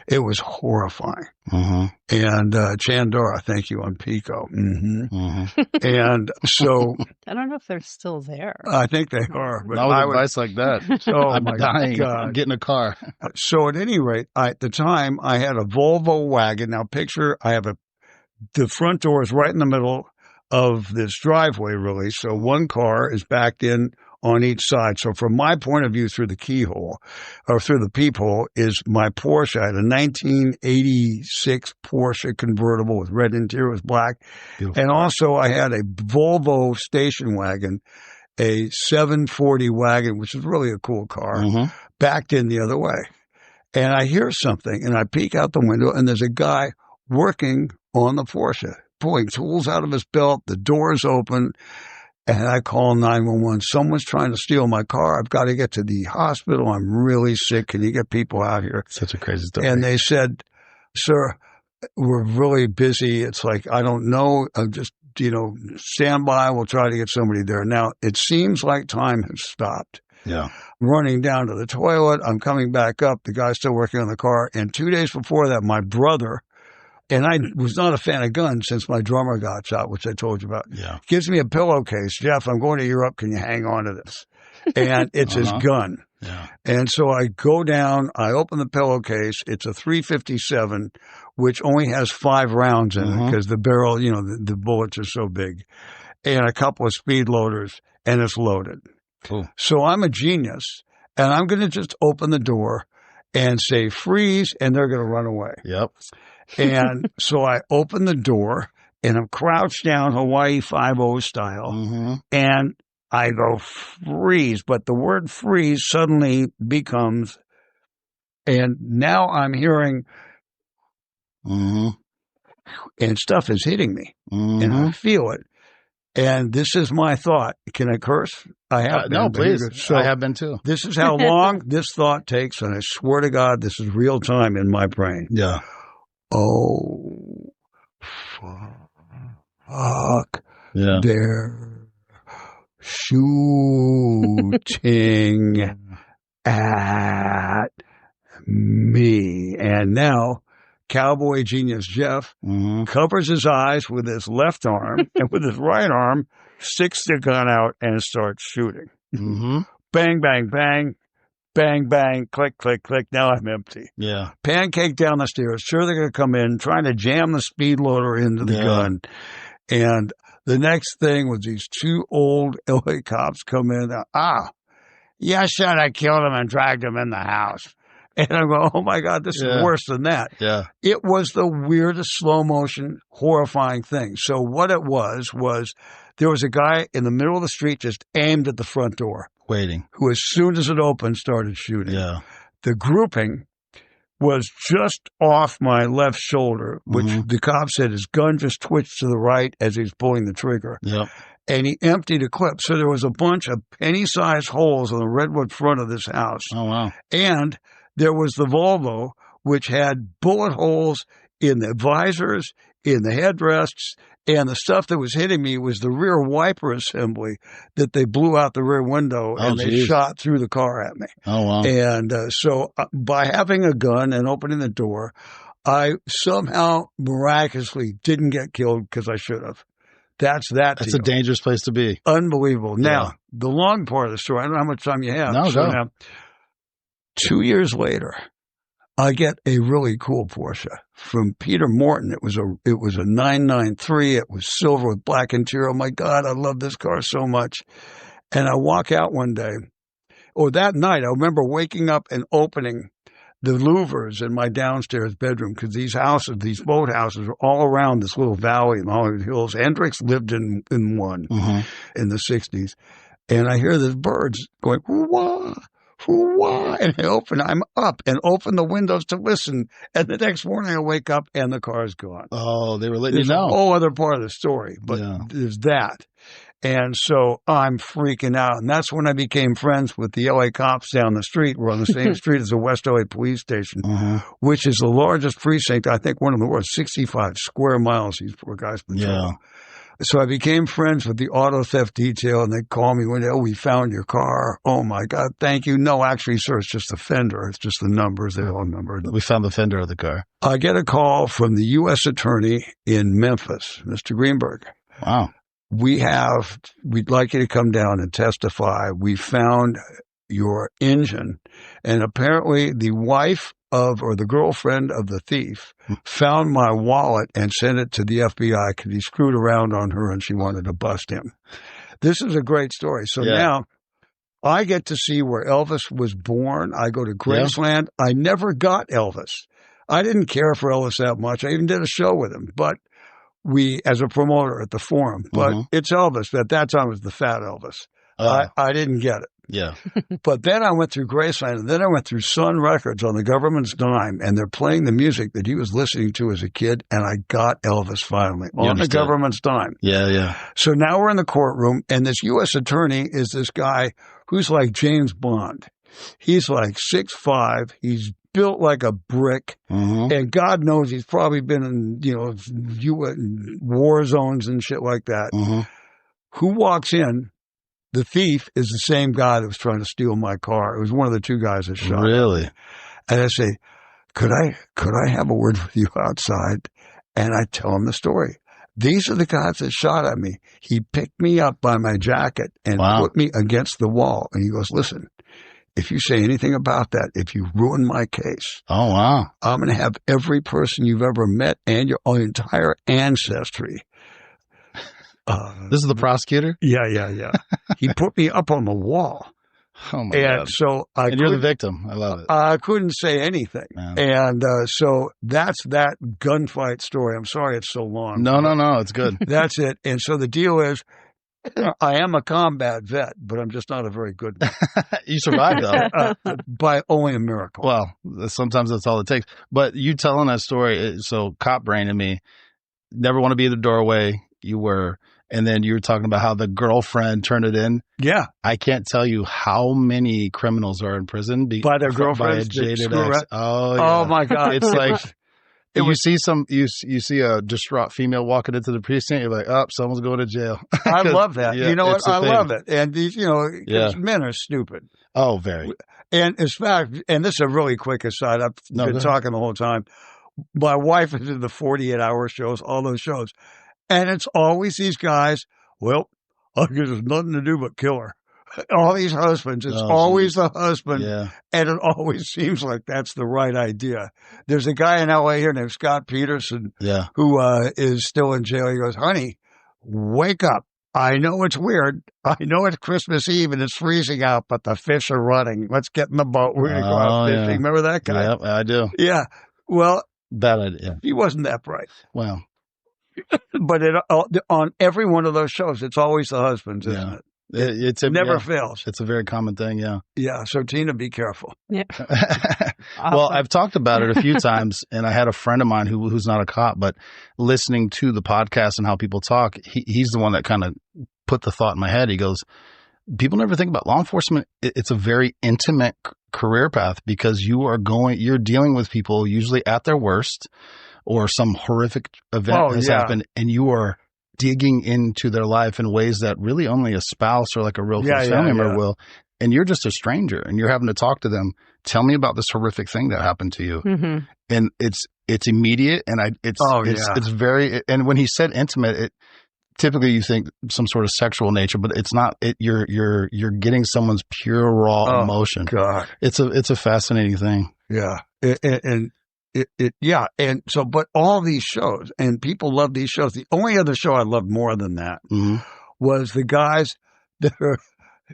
It was horrifying. And Chandara, thank you, on Pico. And so I don't know if they're still there. I think they are. But not with advice like that. I'm dying. God. Get in a car. So at any rate, at the time, I had a Volvo wagon. Now picture, the front door is right in the middle of this driveway, really. So one car is backed in on each side. So from my point of view, through the keyhole or through the peephole is my Porsche. I had a 1986 Porsche convertible with red interior with black. Beautiful. And also I had a Volvo station wagon, a 740 wagon, which is really a cool car. backed in the other way. And I hear something, and I peek out the window, and there's a guy working on the Porsche, pulling tools out of his belt. The door's open, and I call 911. Someone's trying to steal my car. I've got to get to the hospital. I'm really sick. Can you get people out here? Such a crazy story. And they said, sir, we're really busy. It's like, I don't know. I'm just, stand by. We'll try to get somebody there. Now, it seems like time has stopped. Yeah. I'm running down to the toilet. I'm coming back up. The guy's still working on the car. And 2 days before that, my brother, and I was not a fan of guns since my drummer got shot, which I told you about, gives me a pillowcase. Jeff, I'm going to Europe. Can you hang on to this? And it's his gun. Yeah. And so I go down, I open the pillowcase. It's a .357, which only has 5 rounds in it because the barrel, the bullets are so big, and a couple of speed loaders, and it's loaded. Cool. So I'm a genius, and I'm going to just open the door and say freeze, and they're going to run away. Yep. And so I open the door, and I'm crouched down Hawaii 5-0 style, and I go freeze, but the word freeze suddenly becomes, and now I'm hearing, and stuff is hitting me, and I feel it. And this is my thought. Can I curse? I have been. No, please. So I have been too. This is how long this thought takes, and I swear to God, this is real time in my brain. Yeah. Oh, fuck. Yeah. They're shooting at me. And now cowboy genius Jeff covers his eyes with his left arm and with his right arm sticks the gun out and starts shooting. Bang, bang, bang, bang, bang, click, click, click. Now I'm empty. Yeah. Pancake down the stairs. Sure, they're going to come in, trying to jam the speed loader into the gun. And the next thing was these 2 old LA cops come in. You should have killed him and dragged him in the house. And I'm going, oh, my God, this is worse than that. Yeah. It was the weirdest slow motion, horrifying thing. So what it was there was a guy in the middle of the street just aimed at the front door. Waiting. Who, as soon as it opened, started shooting. Yeah. The grouping was just off my left shoulder, which the cop said his gun just twitched to the right as he was pulling the trigger. Yep. And he emptied a clip. So there was a bunch of penny-sized holes on the redwood front of this house. Oh, wow. And there was the Volvo, which had bullet holes in the visors, in the headrests, and the stuff that was hitting me was the rear wiper assembly that they blew out the rear window and they shot through the car at me. Oh, wow. And so by having a gun and opening the door, I somehow miraculously didn't get killed because I should have. That's a dangerous place to be. Unbelievable. Now, the long part of the story, I don't know how much time you have. No, go. Now, 2 years later, I get a really cool Porsche from Peter Morton. It was a 993. It was silver with black interior. Oh my God, I love this car so much. And I walk out one day, or that night, I remember waking up and opening the louvers in my downstairs bedroom because these boat houses are all around this little valley in the Hollywood Hills. Hendrix lived in one in the 60s. And I hear these birds going, wah, wah, and I'm up and open the windows to listen. And the next morning I wake up and the car's gone. Oh, they were letting you know. There's a whole other part of the story, but there's that. And so I'm freaking out. And that's when I became friends with the LA cops down the street. We're on the same street as the West LA police station, which is the largest precinct, I think, one of the world, 65 square miles these poor guys patrol. Yeah. So I became friends with the auto theft detail, and they call me when we found your car. Oh, my God, thank you. No, actually, sir, it's just the fender. It's just the numbers. They're all numbered. We found the fender of the car. I get a call from the U.S. attorney in Memphis, Mr. Greenberg. Wow. We'd like you to come down and testify. We found your engine, and apparently the wife or the girlfriend of the thief found my wallet and sent it to the FBI because he screwed around on her and she wanted to bust him. This is a great story. So now I get to see where Elvis was born. I go to Graceland. I never got Elvis. I didn't care for Elvis that much. I even did a show with him, but as a promoter at the Forum, but it's Elvis. At that time, it was the fat Elvis. I didn't get it. Yeah. But then I went through Graceland, and then I went through Sun Records on the government's dime, and they're playing the music that he was listening to as a kid, and I got Elvis finally on the government's dime. Yeah, yeah. So now we're in the courtroom, and this U.S. attorney is this guy who's like James Bond. He's like 6'5". He's built like a brick, and God knows he's probably been in war zones and shit like that. Who walks in? The thief is the same guy that was trying to steal my car. It was one of the two guys that shot. Really? And I say, could I have a word with you outside? And I tell him the story. These are the guys that shot at me. He picked me up by my jacket and put me against the wall. And he goes, listen, if you say anything about that, if you ruin my case, I'm going to have every person you've ever met and your entire ancestry. This is the prosecutor? Yeah. He put me up on the wall. Oh, my God. So and you're the victim. I love it. I couldn't say anything. Man. And so that's that gunfight story. I'm sorry it's so long. No. It's good. That's it. And so the deal is, I am a combat vet, but I'm just not a very good one. You survived, though. By only a miracle. Well, sometimes that's all it takes. But you telling that story, so cop brain in me, never want to be in the doorway. You were, and then you were talking about how the girlfriend turned it in. Yeah. I can't tell you how many criminals are in prison by their girlfriends. By a jaded ex. Oh, my God. It's like... You see a distraught female walking into the precinct. You're like, oh, someone's going to jail. I love that. Yeah, you know what? I love it. And these, men are stupid. Oh, very. And in fact, and this is a really quick aside. I've been talking the whole time. My wife is in the 48-hour shows, all those shows, and it's always these guys. Well, I guess there's nothing to do but kill her. All these husbands, it's always the husband, and it always seems like that's the right idea. There's a guy in L.A. here named Scott Peterson who is still in jail. He goes, honey, wake up. I know it's weird. I know it's Christmas Eve and it's freezing out, but the fish are running. Let's get in the boat. We're going to go out fishing. Yeah. Remember that guy? Yep, I do. Yeah. Well, bad idea. He wasn't that bright. Well. But on every one of those shows, it's always the husbands, isn't it? It never fails. It's a very common thing, yeah. Yeah, so Tina, be careful. Yeah. Well, I've talked about it a few times, and I had a friend of mine who's not a cop, but listening to the podcast and how people talk, he's the one that kind of put the thought in my head. He goes, people never think about law enforcement. It's a very intimate career path because you're dealing with people usually at their worst or some horrific event has happened, and you are digging into their life in ways that really only a spouse or like a real close family member will. And you're just a stranger and you're having to talk to them. Tell me about this horrific thing that happened to you. Mm-hmm. And it's immediate. And it's very, and when he said intimate, typically you think some sort of sexual nature, but it's not, you're getting someone's pure raw emotion. God. It's a fascinating thing. Yeah. And so, but all these shows, and people love these shows. The only other show I loved more than that was the guys that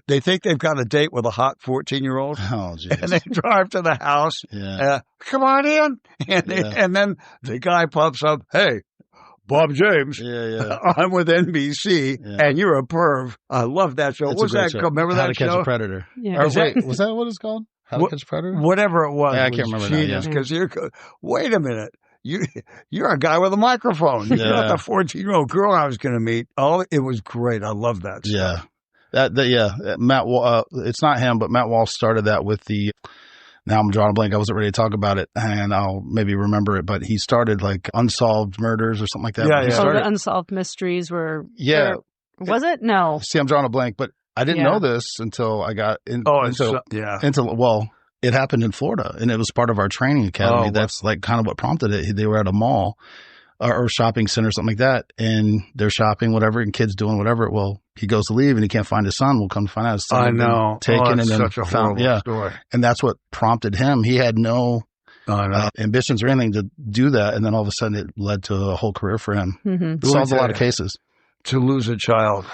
they think they've got a date with a hot 14-year-old. Oh, geez. And they drive to the house. Yeah. Come on in. And then the guy pops up, hey, Bob James. Yeah. I'm with NBC, and you're a perv. I love that show. What was that called? Remember that show? How to Catch a Predator. Yeah. Or wait, was that what it's called? How to Catch a Predator? Whatever it was. Yeah, I can't remember that. Because wait a minute. You're a guy with a microphone. You're not the 14-year-old girl I was going to meet. It was great. I love that stuff. Yeah. Matt, it's not him, but Matt Walsh started that with now I'm drawing a blank. I wasn't ready to talk about it, and I'll maybe remember it, but he started like Unsolved Murders or something like that. Yeah. The Unsolved Mysteries were... Yeah. Was it? No. See, I'm drawing a blank, but I didn't know this until I got it happened in Florida, and it was part of our training academy. That's like kind of what prompted it. They were at a mall or shopping center, something like that, and they're shopping, whatever, and kids doing whatever. Well, he goes to leave, and he can't find his son. We'll come to find out his son had been taken, and then such a horrible story. And that's what prompted him. He had no ambitions or anything to do that, and then all of a sudden it led to a whole career for him. Mm-hmm. Solved a lot of cases. To lose a child,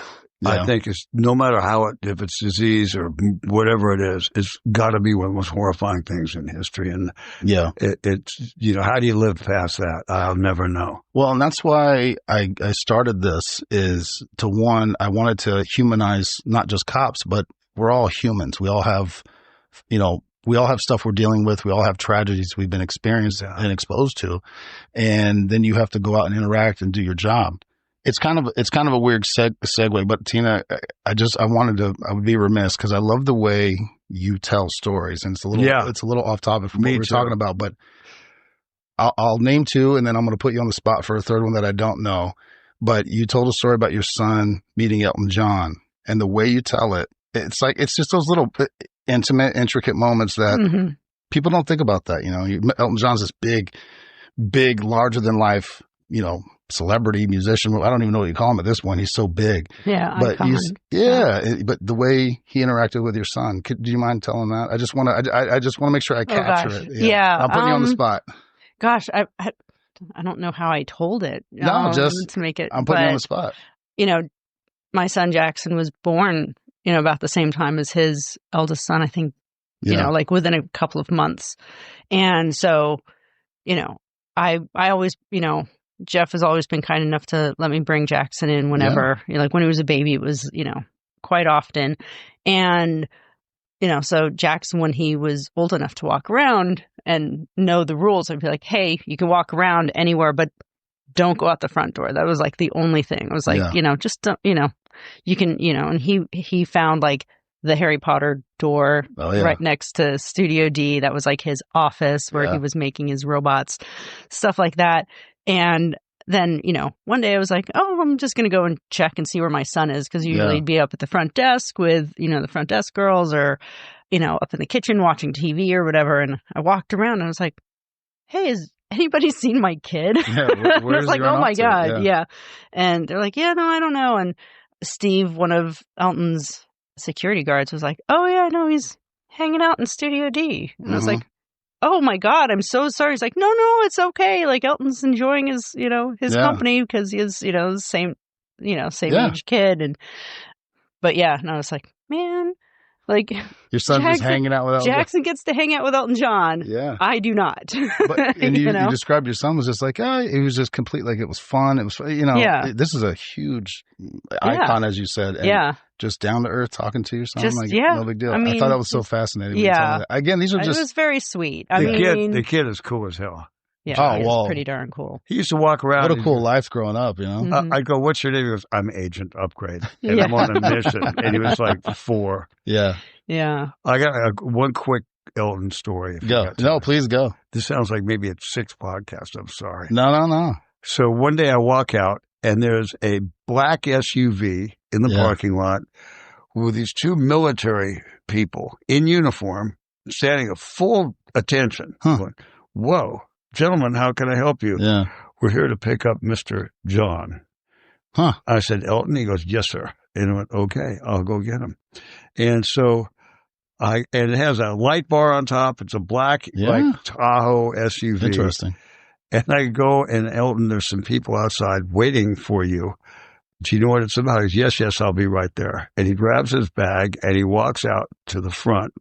I think, is no matter if it's disease or whatever it is, it's got to be one of the most horrifying things in history. And it's how do you live past that? I'll never know. Well, and that's why I started this is I wanted to humanize not just cops, but we're all humans. We all have, we all have stuff we're dealing with. We all have tragedies we've been experienced and exposed to. And then you have to go out and interact and do your job. It's kind of a weird segue, but Tina, I would be remiss because I love the way you tell stories, and it's a little off topic from what we were talking about, but I'll name two, and then I'm going to put you on the spot for a third one that I don't know. But you told a story about your son meeting Elton John, and the way you tell it, it's just those little intimate, intricate moments that people don't think about that. Elton John's this big, larger than life, celebrity musician. I don't even know what you call him at this point. He's so big. Yeah. But but the way he interacted with your son, do you mind telling that? I just want to make sure I capture it. Yeah. I'm putting you on the spot. Gosh, I don't know how I told it. No, just to make it. I'm putting you on the spot. My son Jackson was born, about the same time as his eldest son, I think, like within a couple of months. And so, I always, Jeff has always been kind enough to let me bring Jackson in whenever, like when he was a baby, it was, quite often. And, so Jackson, when he was old enough to walk around and know the rules, I'd be like, hey, you can walk around anywhere, but don't go out the front door. That was like the only thing. I was like, just don't, you can, and he found like the Harry Potter door right next to Studio D. That was like his office where he was making his robots, stuff like that. And then, one day I was like, oh, I'm just going to go and check and see where my son is. Because usually he'd be up at the front desk with, the front desk girls or, up in the kitchen watching TV or whatever. And I walked around and I was like, hey, has anybody seen my kid? Yeah, I was like, oh my God. Yeah. And they're like, yeah, no, I don't know. And Steve, one of Elton's security guards, was like, oh yeah, no, he's hanging out in Studio D. And I was like, oh my God, I'm so sorry. He's like, no, it's okay. Like Elton's enjoying his, his company because he is, the same age kid. But and I was like, man, like your son's just hanging out with Elton. Jackson gets to hang out with Elton John. Yeah. I do not. But, and you described your son was just like, it was just complete. Like it was fun. It was, this is a huge icon, as you said. And just down to earth talking to your son. No big deal. I thought that was so fascinating. Yeah. Again, these are just. It was very sweet. The kid is cool as hell. Yeah, he's pretty darn cool. He used to walk around. What a cool life growing up, I'd go, what's your name? He goes, I'm Agent Upgrade. And I'm on a mission. And he was like 4. Yeah. I got one quick Elton story. Go. No, please go. This sounds like maybe it's 6 podcasts. I'm sorry. No. So one day I walk out and there's a black SUV in the parking lot with these 2 military people in uniform standing at full attention. Going, whoa. Gentlemen, how can I help you? Yeah. We're here to pick up Mr. John. I said, Elton? He goes, yes, sir. And I went, okay, I'll go get him. And so and it has a light bar on top. It's a black, like Tahoe SUV. Interesting. And I go and Elton, there's some people outside waiting for you. Do you know what it's about? He goes, yes, I'll be right there. And he grabs his bag and he walks out to the front.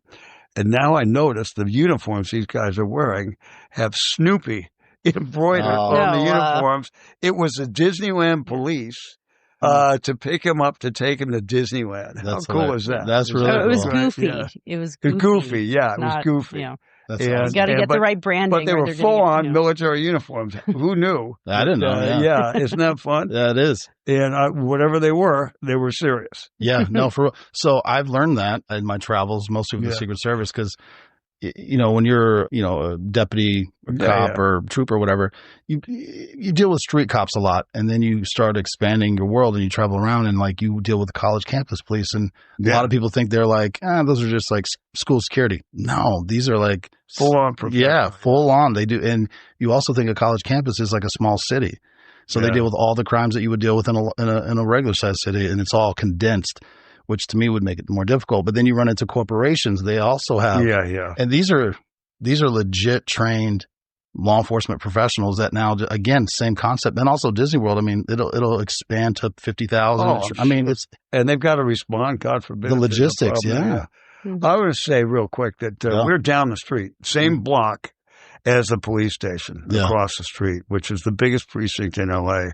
And now I notice the uniforms these guys are wearing have Snoopy embroidered on the uniforms. It was the Disneyland police to pick him up to take him to Disneyland. How cool is that? That's really cool. It was goofy. Yeah. It was goofy. Yeah, it was goofy. You got to get the right branding. But they were full-on military uniforms. Who knew? I didn't know. Isn't that fun? Yeah, it is. And whatever they were serious. Yeah, no, for real. So I've learned that in my travels, mostly with the Secret Service, because when you're a deputy cop or trooper or whatever, you deal with street cops a lot, and then you start expanding your world and you travel around and like you deal with college campus police, and a lot of people think they're like, those are just like school security. No, these are like full on. Yeah, full on. They do, and you also think a college campus is like a small city, so they deal with all the crimes that you would deal with in a regular sized city, and it's all condensed, which to me would make it more difficult. But then you run into corporations. They also have, and these are legit trained law enforcement professionals that now, again, same concept. And also Disney World, I mean, it'll expand to 50,000. And they've got to respond, God forbid. The logistics, I want to say real quick that we're down the street, same block as the police station across the street, which is the biggest precinct in LA.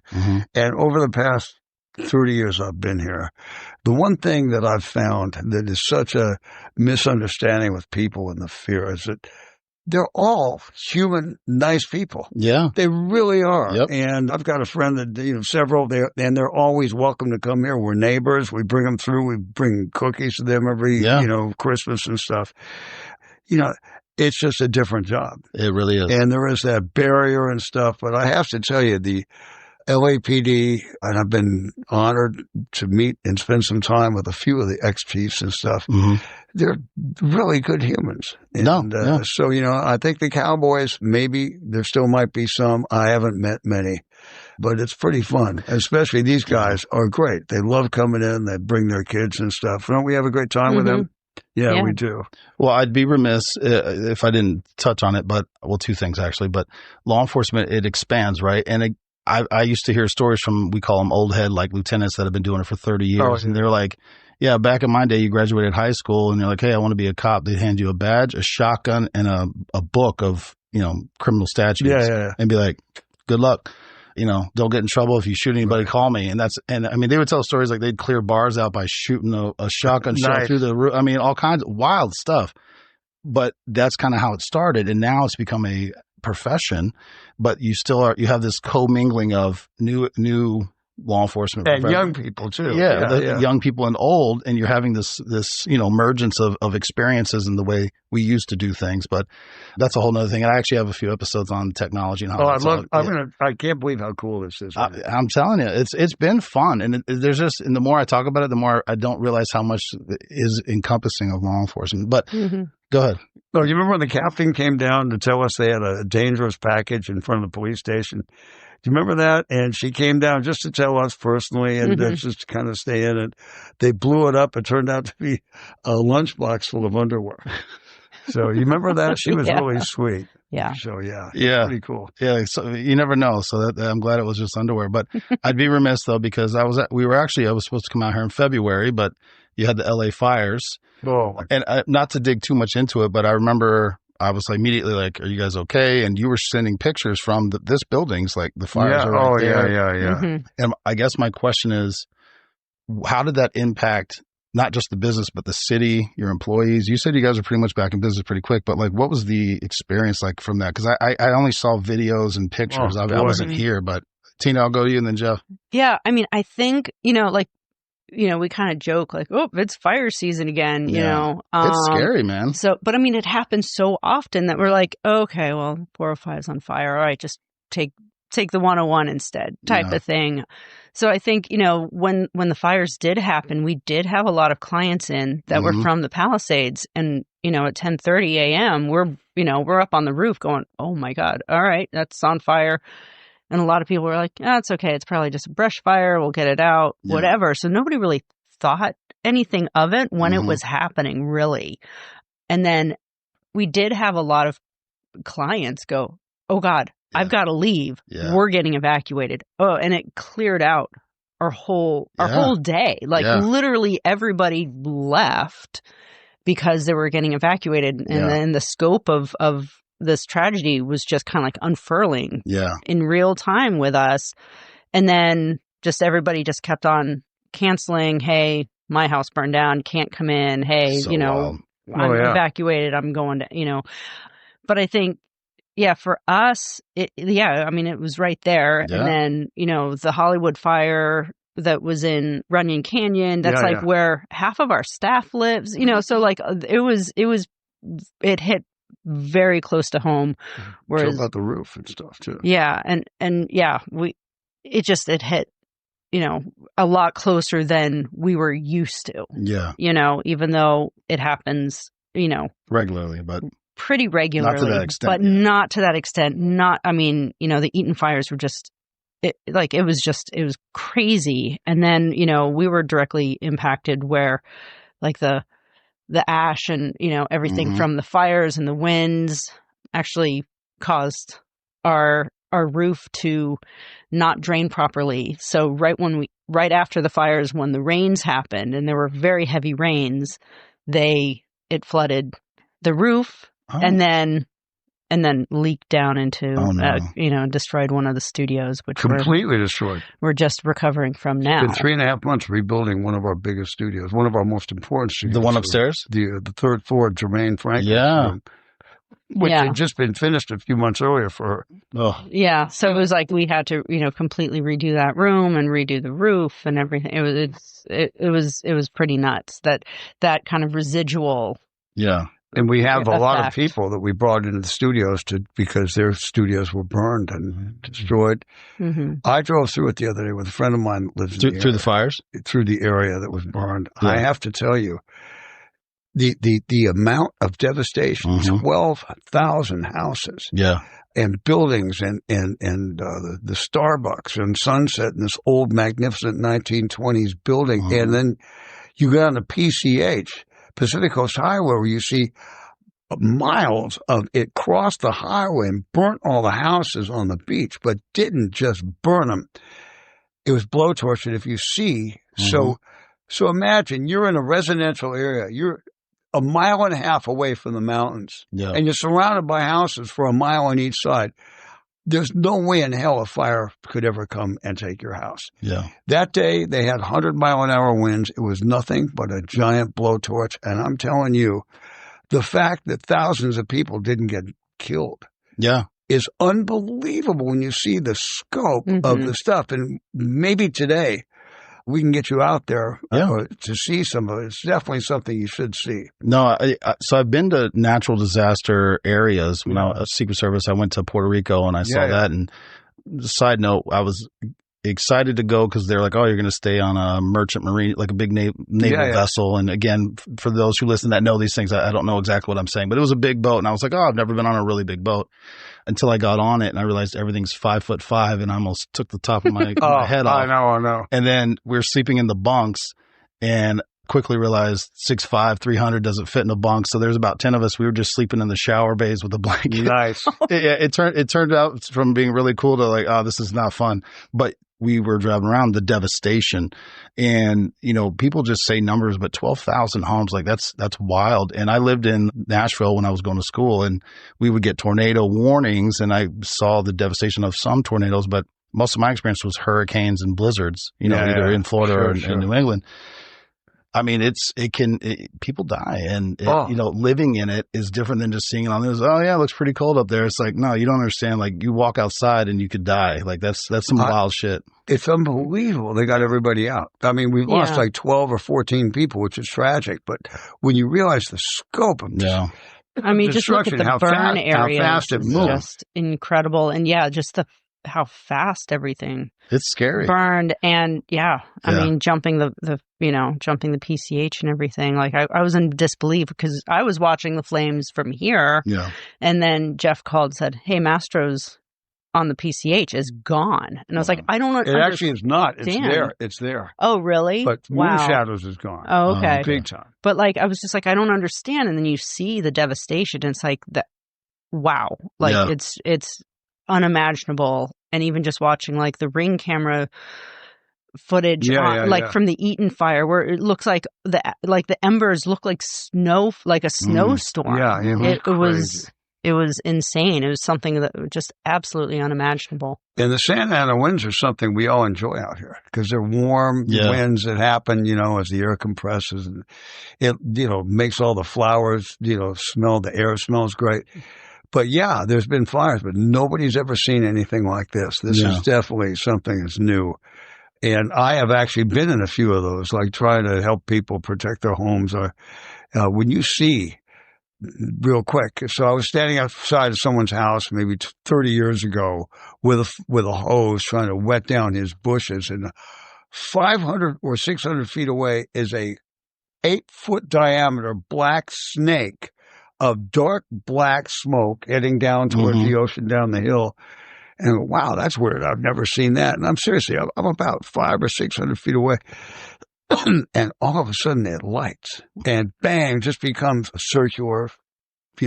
And over the past 30 years I've been here, the one thing that I've found that is such a misunderstanding with people and the fear is that they're all human, nice people. Yeah. They really are. Yep. And I've got a friend that, several, and they're always welcome to come here. We're neighbors. We bring them through. We bring cookies to them every, Christmas and stuff. It's just a different job. It really is. And there is that barrier and stuff. But I have to tell you, the LAPD, and I've been honored to meet and spend some time with a few of the ex-chiefs and stuff. Mm-hmm. They're really good humans. And, So, I think the cowboys, maybe there still might be some. I haven't met many, but it's pretty fun. Especially these guys are great. They love coming in. They bring their kids and stuff. Don't we have a great time with them? Yeah, we do. Well, I'd be remiss if I didn't touch on it, two things actually, but law enforcement, it expands, right? And I used to hear stories from, we call them old head, like lieutenants that have been doing it for 30 years. And they're like, yeah, back in my day, you graduated high school and you're like, hey, I want to be a cop. They'd hand you a badge, a shotgun, and a book of, criminal statutes. And be like, good luck. Don't get in trouble if you shoot anybody, call me. And they would tell stories like they'd clear bars out by shooting a shotgun shot through the roof. All kinds of wild stuff. But that's kind of how it started. And now it's become a profession, but you have this commingling of new law enforcement and young people too. Young people and old, and you're having this emergence of experiences in the way we used to do things. But that's a whole nother thing. And I actually have a few episodes on technology and how. I can't believe how cool this is. I'm telling you, it's been fun, and there's just, and the more I talk about it, the more I don't realize how much is encompassing of law enforcement. But go ahead. Oh, you remember when the captain came down to tell us they had a dangerous package in front of the police station? Do you remember that? And she came down just to tell us personally and just to kind of stay in it. They blew it up. It turned out to be a lunchbox full of underwear. So you remember that? She was really sweet. Yeah. So pretty cool. Yeah. So you never know. So I'm glad it was just underwear. But I'd be remiss though, because I was supposed to come out here in February, but you had the LA fires. Oh. And not to dig too much into it, but I remember I was immediately like, are you guys okay? And you were sending pictures from this building's like the fires are right there. Yeah. And I guess my question is, how did that impact not just the business, but the city, your employees? You said you guys are pretty much back in business pretty quick, but like, what was the experience like from that? Because I only saw videos and pictures. I wasn't here, but Tina, I'll go to you and then Jeff. Yeah. I think, we kind of joke like, oh, it's fire season again, It's scary, man. So, but it happens so often that we're like, okay, well, 405 is on fire. All right, just take the 101 instead type of thing. So I think, when the fires did happen, we did have a lot of clients in that were from the Palisades, and, at 10:30 a.m., we're up on the roof going, oh my God, all right, that's on fire. And a lot of people were like, oh, it's okay. It's probably just a brush fire. We'll get it out, whatever. So nobody really thought anything of it when it was happening, really. And then we did have a lot of clients go, oh God, I've got to leave. Yeah. We're getting evacuated. Oh, and it cleared out our whole day. Like literally everybody left because they were getting evacuated. And then the scope of this tragedy was just kind of like unfurling in real time with us. And then just everybody just kept on canceling. Hey, my house burned down. Can't come in. Hey, I'm evacuated. I'm going to, but I think, for us, it was right there. Yeah. And then, the Hollywood fire that was in Runyon Canyon, that's where half of our staff lives, so like it hit very close to home. Whereas about the roof and stuff too. Yeah. It hit, a lot closer than we were used to. Yeah. Even though it happens, regularly, but pretty regularly, not to that extent, but not to that extent. The Eaton fires were just, it was crazy. And then, we were directly impacted where like the ash and, everything from the fires and the winds actually caused our roof to not drain properly. So right after the fires, when the rains happened and there were very heavy rains, it flooded the roof. Oh. And then and then leaked down into, destroyed one of the studios, which completely destroyed. We're just recovering from now. It's been 3.5 months rebuilding one of our biggest studios, one of our most important studios. The one upstairs? The third floor, Jermaine Franklin's room, which had just been finished a few months earlier for her. Oh. Yeah, so it was like we had to, completely redo that room and redo the roof and everything. It was pretty nuts, that kind of residual. Yeah. And we have a lot of people that we brought into the studios because their studios were burned and destroyed. Mm-hmm. I drove through it the other day with a friend of mine that lives through the fires? Through the area that was burned. Yeah. I have to tell you, the amount of devastation, 12,000 houses. Yeah. And buildings and the Starbucks and Sunset and this old magnificent 1920s building. Mm-hmm. And then you go on the PCH, Pacific Coast Highway, where you see miles of it crossed the highway and burnt all the houses on the beach, but didn't just burn them. It was blowtorch. And if you see, so imagine you're in a residential area. You're a mile and a half away from the mountains, and you're surrounded by houses for a mile on each side. There's no way in hell a fire could ever come and take your house. Yeah. That day, they had 100-mile-an-hour winds. It was nothing but a giant blowtorch. And I'm telling you, the fact that thousands of people didn't get killed is unbelievable when you see the scope of the stuff. And maybe today we can get you out there to see some of it. It's definitely something you should see. No, so I've been to natural disaster areas. When I was Secret Service, I went to Puerto Rico and I saw that. And side note, I was excited to go because they're like, oh, you're going to stay on a merchant marine, like a big naval vessel. And again, for those who listen that know these things, I don't know exactly what I'm saying, but it was a big boat. And I was like, oh, I've never been on a really big boat. Until I got on it and I realized everything's 5'5" and I almost took the top of my, my head off. I know. And then we were sleeping in the bunks and quickly realized 6'5", 300 doesn't fit in the bunk. So there's about 10 of us. We were just sleeping in the shower bays with a blanket. Nice. It turned out from being really cool to like, oh, this is not fun. But we were driving around the devastation and, people just say numbers, but 12,000 homes, like that's wild. And I lived in Nashville when I was going to school and we would get tornado warnings and I saw the devastation of some tornadoes, but most of my experience was hurricanes and blizzards, either in Florida or in New England. I mean, people die and, living in it is different than just seeing it on the news. Oh yeah, it looks pretty cold up there. It's like, no, you don't understand. Like you walk outside and you could die. Like that's some wild shit. It's unbelievable. They got everybody out. I mean, we've lost like 12 or 14 people, which is tragic. But when you realize the scope of I mean, just look at the burn area. How fast it moves. Just incredible. And just how fast everything it's scary burned. And I mean, jumping the PCH and everything. Like I was in disbelief because I was watching the flames from here. Yeah. And then Jeff called and said, hey, Mastro's on the PCH is gone. And I was like, I don't know. It actually is not. It's there. It's there. Oh, really? But Moon Shadows is gone. Oh, okay. Big time. But like, I was just like, I don't understand. And then you see the devastation. And it's like, wow. Like it's unimaginable. And even just watching like the Ring camera footage from the Eaton fire where it looks like the embers look like snow, like a snowstorm. It was insane. It was something that was just absolutely unimaginable. And the Santa Ana winds are something we all enjoy out here because they're warm winds that happen, as the air compresses and it, makes all the flowers, smell, the air smells great. But there's been fires, but nobody's ever seen anything like this. This is definitely something that's new. And I have actually been in a few of those, like trying to help people protect their homes. Or when you see, real quick, so I was standing outside of someone's house maybe 30 years ago with a hose trying to wet down his bushes, and 500 or 600 feet away is a 8-foot diameter black snake of dark black smoke heading down towards the ocean down the hill. And wow, that's weird. I've never seen that. And I'm seriously, I'm about 500 or 600 feet away. And all of a sudden it lights and bang, just becomes a circular,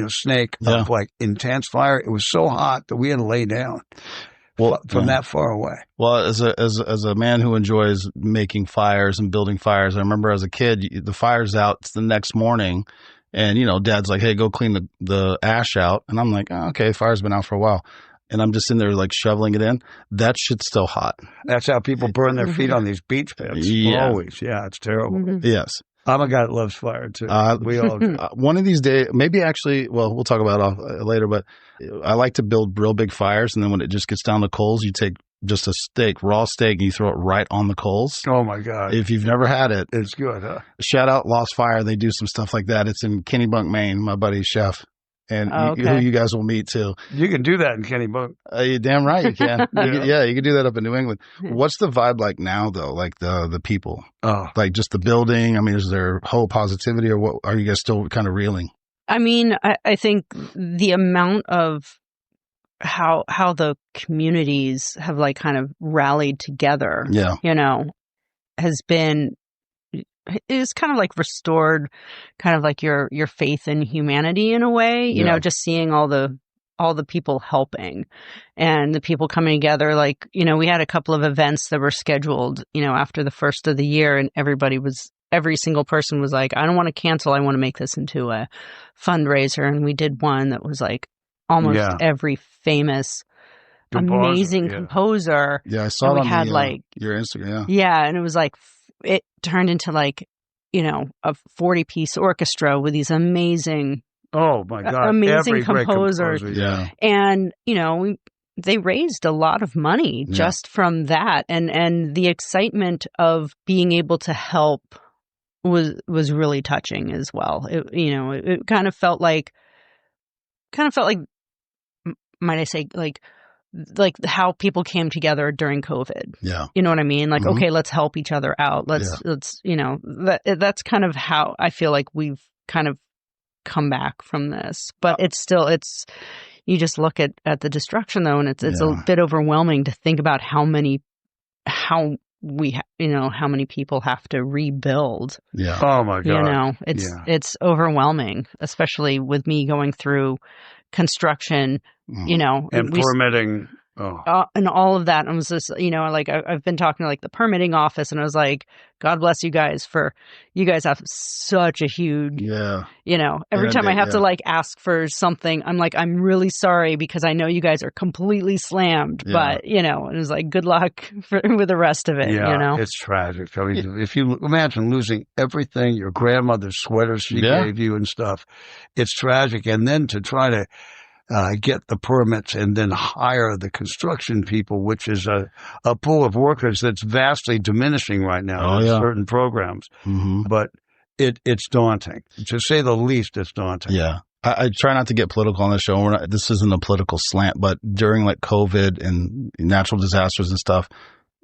snake of like intense fire. It was so hot that we had to lay down from that far away. Well, as a man who enjoys making fires and building fires, I remember as a kid, the fire's out the next morning And, Dad's like, hey, go clean the ash out. And I'm like, oh, okay, fire's been out for a while. And I'm just in there like shoveling it in. That shit's still hot. That's how people burn their feet on these beach pits. Yeah. Always. Yeah, it's terrible. Mm-hmm. Yes. I'm a guy that loves fire, too. We all do. One of these days, maybe actually, well, we'll talk about it later, but I like to build real big fires. And then when it just gets down to coals, you take just a raw steak, and you throw it right on the coals. Oh, my God. If you've never had it. It's good, huh? Shout out Lost Fire. They do some stuff like that. It's in Kennebunk, Maine, my buddy's chef. And who you guys will meet too. You can do that in Kennebunk. You're damn right you can. You can do that up in New England. What's the vibe like now, though? Like the people? Like just the building? I mean, is there whole positivity, or what? Are you guys still kind of reeling? I mean, I think the amount of how the communities have like kind of rallied together, has been, is kind of like restored kind of like your faith in humanity in a way, just seeing all the people helping and the people coming together. Like, we had a couple of events that were scheduled, after the first of the year, and every single person was like, I don't want to cancel. I want to make this into a fundraiser. And we did one that was like almost every famous amazing composer. Yeah, I saw it on your Instagram. Yeah, and it was like, it turned into like, a 40-piece orchestra with these amazing, amazing composers. Yeah. And, they raised a lot of money just from that. And the excitement of being able to help was really touching as well. It kind of felt like, might I say, like how people came together during COVID. Yeah. You know what I mean? Like, okay, let's help each other out. Let's, that's kind of how I feel like we've kind of come back from this. But you just look at the destruction though, and it's a bit overwhelming to think about how many people have to rebuild. Yeah. Oh my God. It's overwhelming, especially with me going through construction, and permitting. And all of that. And I was just, like I've been talking to like the permitting office, and I was like, God bless you guys you guys have such a huge, every time I have to like ask for something, I'm like, I'm really sorry because I know you guys are completely slammed, but it was like, good luck with the rest of it. It's tragic. I mean, if you imagine losing everything, your grandmother's sweaters she gave you and stuff, it's tragic. And then to try to get the permits and then hire the construction people, which is a pool of workers that's vastly diminishing right now in certain programs. Mm-hmm. But it's daunting. To say the least, it's daunting. Yeah. I try not to get political on the show. This isn't a political slant, but during like COVID and natural disasters and stuff,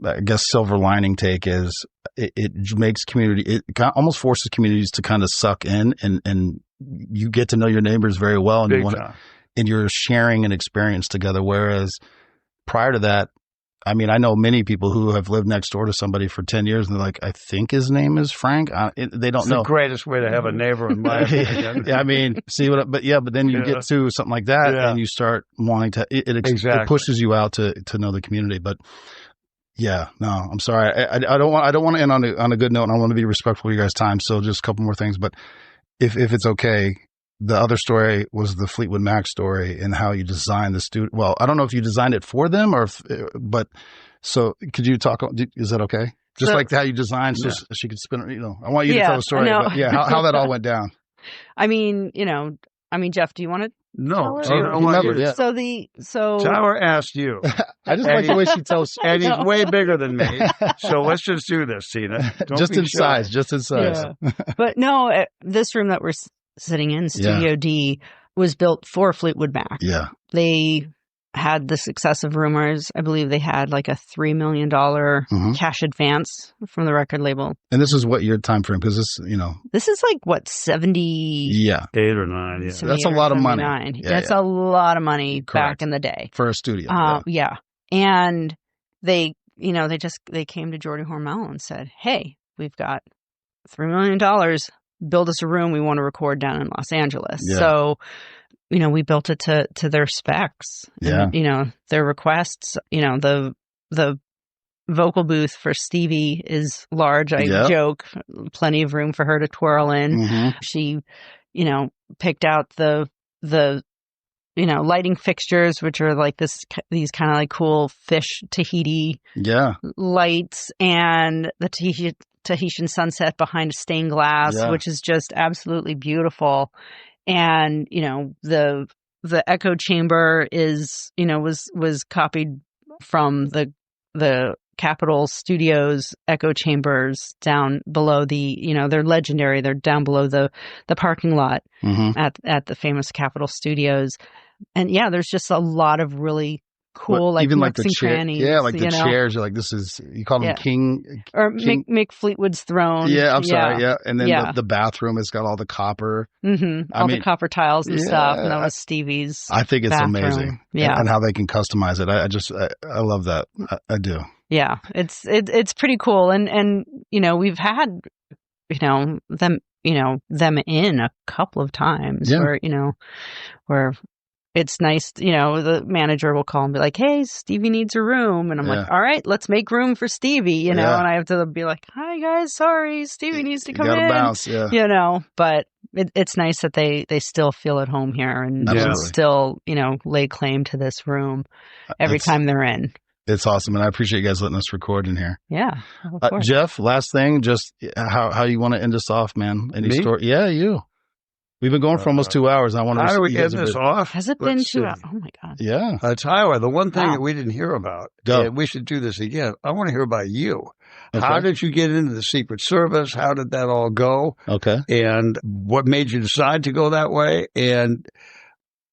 I guess silver lining take is it makes it almost forces communities to kind of suck in, and you get to know your neighbors very well, and and you're sharing an experience together. Whereas prior to that, I mean, I know many people who have lived next door to somebody for 10 years, and they're like, I think his name is Frank. They don't know. The greatest way to have a neighbor in life. I mean, but then you get to something like that, and you start wanting to, it pushes you out to know the community. But I'm sorry. I don't want to end on a good note, and I want to be respectful of you guys' time. So just a couple more things, but if it's okay. The other story was the Fleetwood Mac story and how you designed the studio. Well, I don't know if you designed it for them so could you talk? Is that okay? Just like how you designed so she could spin it, I want you to tell the story. But how that all went down. I mean, Jeff, do you want to? No, Tower asked you. I just like the way she tells, and he's way bigger than me. So let's just do this, Tina. Just in size. Yeah. But no, this room that we're sitting in, Studio D, was built for Fleetwood Mac. Yeah. They had the successive rumors. I believe they had like a $3 million cash advance from the record label. And this is what your time frame? Because this is like what, 70? Yeah. 8 or 9. Yeah. That's a lot of money. That's a lot of money back in the day. For a studio. Yeah. And they came to Jordy Hormel and said, hey, we've got $3 million. Build us a room. We want to record down in Los Angeles. Yeah. So, we built it to their specs. Yeah. And, their requests. The vocal booth for Stevie is large. I joke, plenty of room for her to twirl in. Mm-hmm. She, picked out the lighting fixtures, which are like these kind of like cool fish Tahiti lights, and the Tahitian sunset behind stained glass, which is just absolutely beautiful. And, the echo chamber is, was copied from the Capitol Studios echo chambers down below they're legendary. They're down below the parking lot at the famous Capitol Studios. And there's just a lot of really cool, like even like nooks and crannies. The chairs are like, this is, you call them King Mick Fleetwood's throne. Yeah, I'm sorry. Yeah. And then the bathroom has got all the copper. All the copper tiles and stuff. And that was Stevie's I think it's bathroom. Amazing. Yeah. And how they can customize it. I love that. I do. Yeah. It's pretty cool. And we've had, them in a couple of times where it's nice, the manager will call and be like, hey, Stevie needs a room. And I'm like, all right, let's make room for Stevie, and I have to be like, hi guys, sorry, Stevie needs to come in. Bounce, but it's nice that they still feel at home here and still, lay claim to this room every time they're in. It's awesome. And I appreciate you guys letting us record in here. Yeah. Jeff, last thing, just how you want to end us off, man? Any story? Yeah, you. We've been going for almost 2 hours. I want to. How do we end this off? Has it been 2 hours? Oh my God! Yeah, Tyler. The one thing that we didn't hear about, and we should do this again. I want to hear about you. Okay. How did you get into the Secret Service? How did that all go? Okay, and what made you decide to go that way? And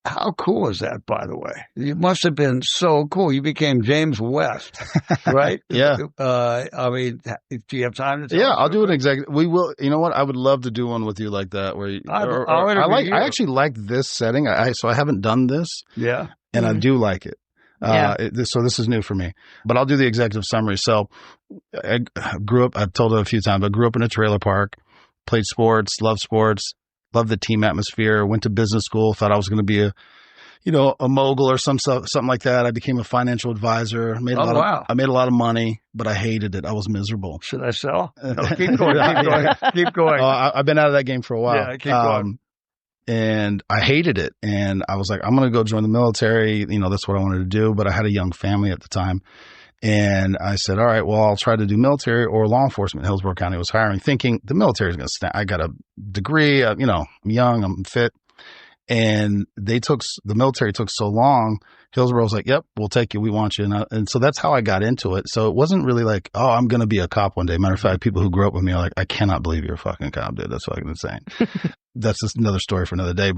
how cool is that, by the way? It must have been so cool. You became James West, right? Yeah. I mean, do you have time to tell us? I'll do it exactly. We will. You know what? I would love to do one with you like that. Where I actually like this setting. So I haven't done this. Yeah. And I do like it. So this is new for me. But I'll do the executive summary. So I grew up, I've told it a few times, I grew up in a trailer park, played sports, loved the team atmosphere, went to business school, thought I was going to be a mogul or something like that. I became a financial advisor. I made a lot of money, but I hated it. I was miserable. Should I sell? No, keep going. Keep going. I've been out of that game for a while. Yeah, keep going. And I hated it. And I was like, I'm going to go join the military. That's what I wanted to do. But I had a young family at the time. And I said, all right, well, I'll try to do military or law enforcement. Hillsborough County was hiring, thinking the military is going to stand. I got a degree, I'm young, I'm fit. And the military took so long. Hillsborough was like, yep, we'll take you. We want you. And so that's how I got into it. So it wasn't really like, oh, I'm going to be a cop one day. Matter of fact, people who grew up with me are like, I cannot believe you're a fucking cop, dude. That's fucking insane. That's just another story for another day.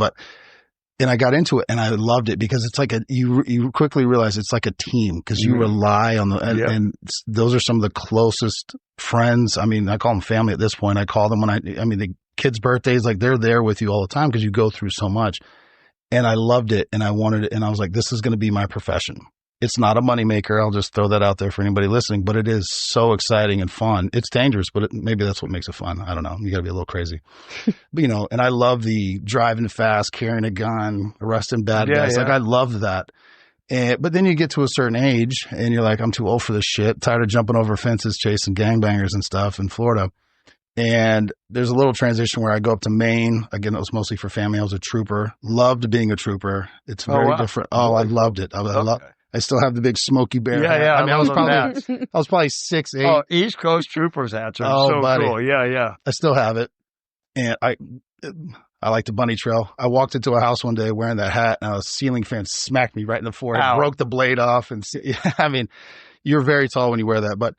And I got into it and I loved it because it's like you quickly realize it's like a team because you rely on and those are some of the closest friends. I mean, I call them family at this point. I call them the kids' birthdays, like they're there with you all the time because you go through so much. And I loved it and I wanted it. And I was like, this is going to be my profession. It's not a moneymaker. I'll just throw that out there for anybody listening, but it is so exciting and fun. It's dangerous, but maybe that's what makes it fun. I don't know. You got to be a little crazy. But, and I love the driving fast, carrying a gun, arresting bad guys. Yeah. Like I love that. But then you get to a certain age and you're like, I'm too old for this shit. Tired of jumping over fences, chasing gangbangers and stuff in Florida. And there's a little transition where I go up to Maine. Again, it was mostly for family. I was a trooper. Loved being a trooper. It's very different. Oh, I loved it. I still have the big Smokey Bear hat. Yeah. I mean, I was probably 6'8". Oh, East Coast troopers hats are so buddy. Cool. Yeah. I still have it. And I like the bunny trail. I walked into a house one day wearing that hat and a ceiling fan smacked me right in the forehead, broke the blade off. And I mean, you're very tall when you wear that, but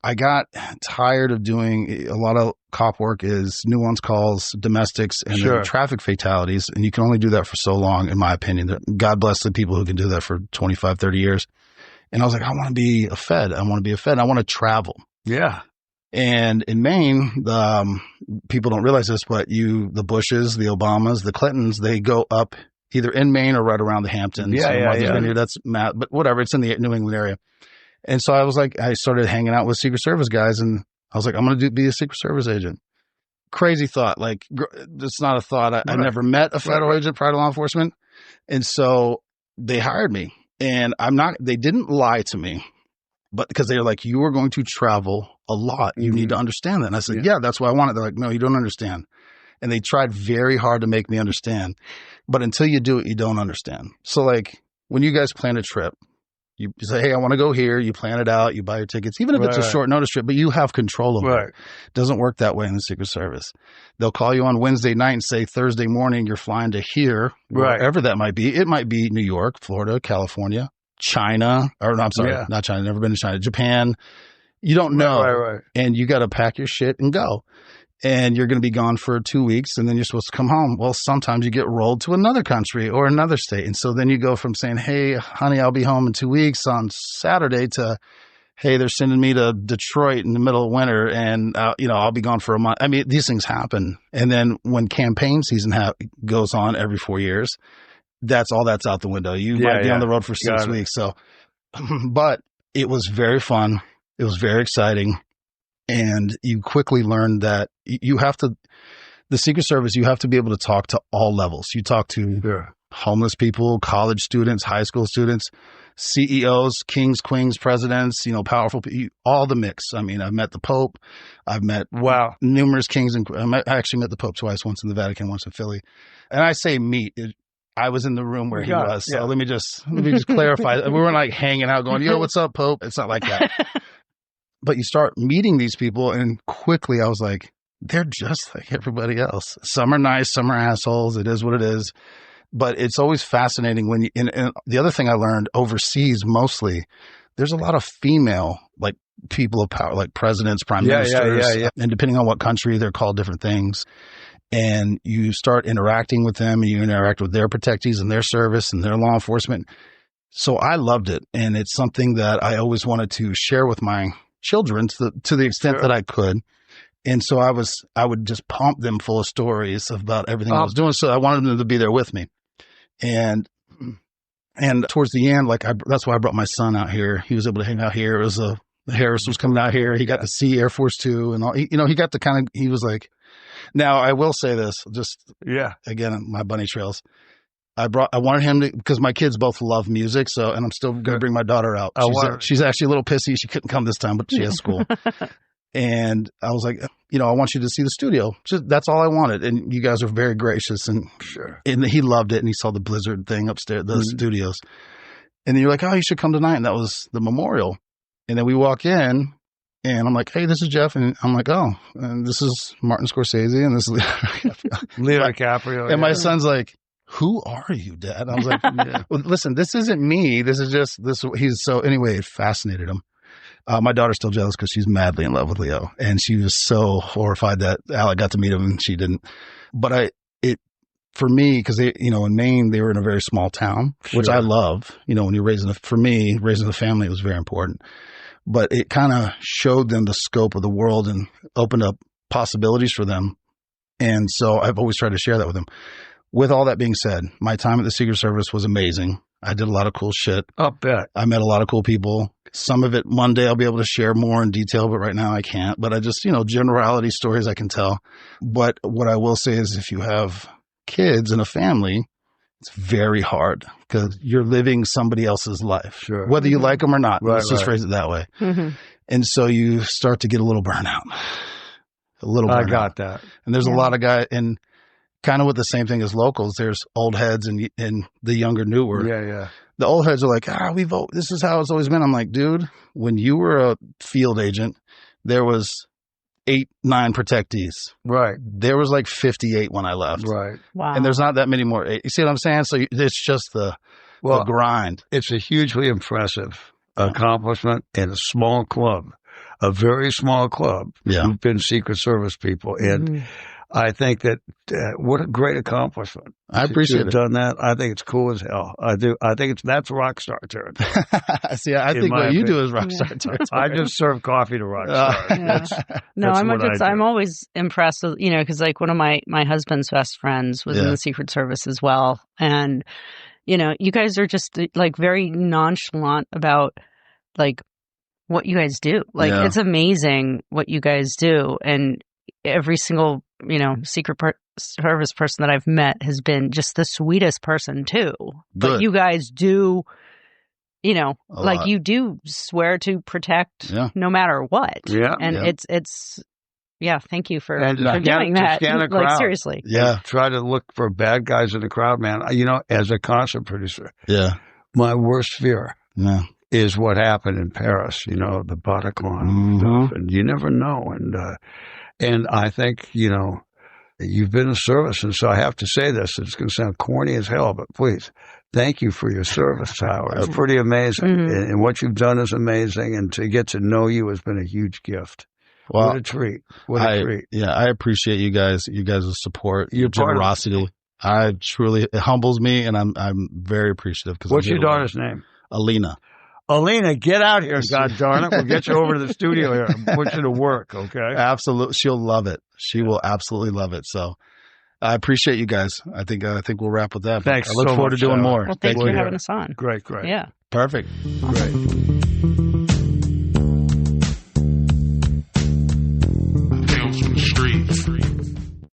I got tired of doing a lot of cop work is nuance calls, domestics, and then traffic fatalities. And you can only do that for so long, in my opinion. God bless the people who can do that for 25, 30 years. And I was like, I want to be a Fed. I want to travel. Yeah. And in Maine, people don't realize this, but the Bushes, the Obamas, the Clintons, they go up either in Maine or right around the Hamptons. Yeah. That's Matt, but whatever. It's in the New England area. And so I started hanging out with Secret Service guys and I was like, I'm going to be a Secret Service agent. Crazy thought. Like, it's not a thought. I never met a federal agent prior to law enforcement. And so they hired me and they didn't lie to me, but because they were like, you are going to travel a lot. You need to understand that. And I said, yeah, that's what I wanted. They're like, no, you don't understand. And they tried very hard to make me understand. But until you do it, you don't understand. So like when you guys plan a trip, you say, hey, I want to go here. You plan it out. You buy your tickets, even if it's a short notice trip, but you have control over it. It doesn't work that way in the Secret Service. They'll call you on Wednesday night and say Thursday morning you're flying to here, wherever that might be. It might be New York, Florida, California, China, or no, I'm sorry, not China. Never been to China. Japan. You don't know. And you got to pack your shit and go. And you're going to be gone for 2 weeks and then you're supposed to come home. Well, sometimes you get rolled to another country or another state. And so then you go from saying, hey, honey, I'll be home in 2 weeks on Saturday to, hey, they're sending me to Detroit in the middle of winter and, I'll be gone for a month. I mean, these things happen. And then when campaign season goes on every 4 years, that's out the window. You might be on the road for 6 weeks. So, but it was very fun. It was very exciting. And you quickly learn that the Secret Service, you have to be able to talk to all levels. You talk to homeless people, college students, high school students, CEOs, kings, queens, presidents, powerful people, all the mix. I mean, I've met the Pope. I've met numerous kings. And I actually met the Pope twice, once in the Vatican, once in Philly. And I say meet. I was in the room where he was. So let me just clarify. We weren't like hanging out going, yo, what's up, Pope? It's not like that. But you start meeting these people, and quickly I was like, they're just like everybody else. Some are nice, some are assholes. It is what it is. But it's always fascinating when and the other thing I learned overseas mostly, there's a lot of female, like people of power, like presidents, prime ministers. And depending on what country, they're called different things. And you start interacting with them, and you interact with their protectees and their service and their law enforcement. So I loved it. And it's something that I always wanted to share with my children to the extent that I could. And so I would just pump them full of stories about everything I was doing. So I wanted them to be there with me. And towards the end, that's why I brought my son out here. He was able to hang out here. It was Harris was coming out here. He got to see Air Force 2 and all, he got to he was like, now I will say this, again, my bunny trails. I wanted him to, because my kids both love music. So, and I'm still going to bring my daughter out. She's actually a little pissy. She couldn't come this time, but she has school. And I was like, I want you to see the studio. That's all I wanted. And you guys are very gracious. And he loved it. And he saw the Blizzard thing upstairs, the studios. And then you're like, oh, you should come tonight. And that was the memorial. And then we walk in and I'm like, hey, this is Jeff. And I'm like, oh, and this is Martin Scorsese. And this is Leo DiCaprio. And my son's like, who are you, Dad? I was like, well, listen, this isn't me. This is just this. Anyway, it fascinated him. My daughter's still jealous because she's madly in love with Leo. And she was so horrified that Alec got to meet him and she didn't. But for me, because in Maine, they were in a very small town, which I love. When you're raising a family, it was very important. But it kind of showed them the scope of the world and opened up possibilities for them. And so I've always tried to share that with them. With all that being said, my time at the Secret Service was amazing. I did a lot of cool shit. I'll bet. I met a lot of cool people. Some of it one day I'll be able to share more in detail, but right now I can't. But I just, generality stories I can tell. But what I will say is if you have kids and a family, it's very hard because you're living somebody else's life, whether you like them or not. Let's just phrase it that way. Mm-hmm. And so you start to get a little burnout. I got that. And there's a lot of guys, and kind of with the same thing as locals, there's old heads and the younger newer. Yeah. The old heads are like, this is how it's always been. I'm like, dude, when you were a field agent, there was 8, 9 protectees. Right. There was like 58 when I left. Right. Wow. And there's not that many more. You see what I'm saying? So it's just the grind. It's a hugely impressive accomplishment in a small club, a very small club. Yeah. Who've been Secret Service people. And I think that what a great accomplishment. I appreciate it. Done that. I think it's cool as hell. I do. I think that's rockstar territory. See, I think what you do is rockstar territory. I just serve coffee to rockstar. I'm always impressed with, because like one of my husband's best friends was in the Secret Service as well. And, you guys are just like very nonchalant about like what you guys do. Like it's amazing what you guys do. And every single, Secret Service person that I've met has been just the sweetest person too. But you guys do, you do swear to protect no matter what. Yeah. And it's Yeah, thank you for doing that. Like, seriously. Yeah. Try to look for bad guys in the crowd, man. You know, as a concert producer, my worst fear is what happened in Paris, you know, the Bataclan stuff. And you never know. And I think, you know, you've been in service. And so I have to say this. It's going to sound corny as hell, but please, thank you for your service, Howard. It's pretty amazing. And what you've done is amazing. And to get to know you has been a huge gift. Well, what a treat. What a treat. Yeah, I appreciate you guys' support, your generosity. It humbles me, and I'm very appreciative. What's your daughter's name? Alina. Alina, get out here, God darn it. We'll get you over to the studio here and put you to work, okay? Absolutely. She'll love it. She will absolutely love it. So I appreciate you guys. I think we'll wrap with that. Thanks. I look forward to doing more. Well, thanks for having us on. Great. Yeah. Perfect. Great.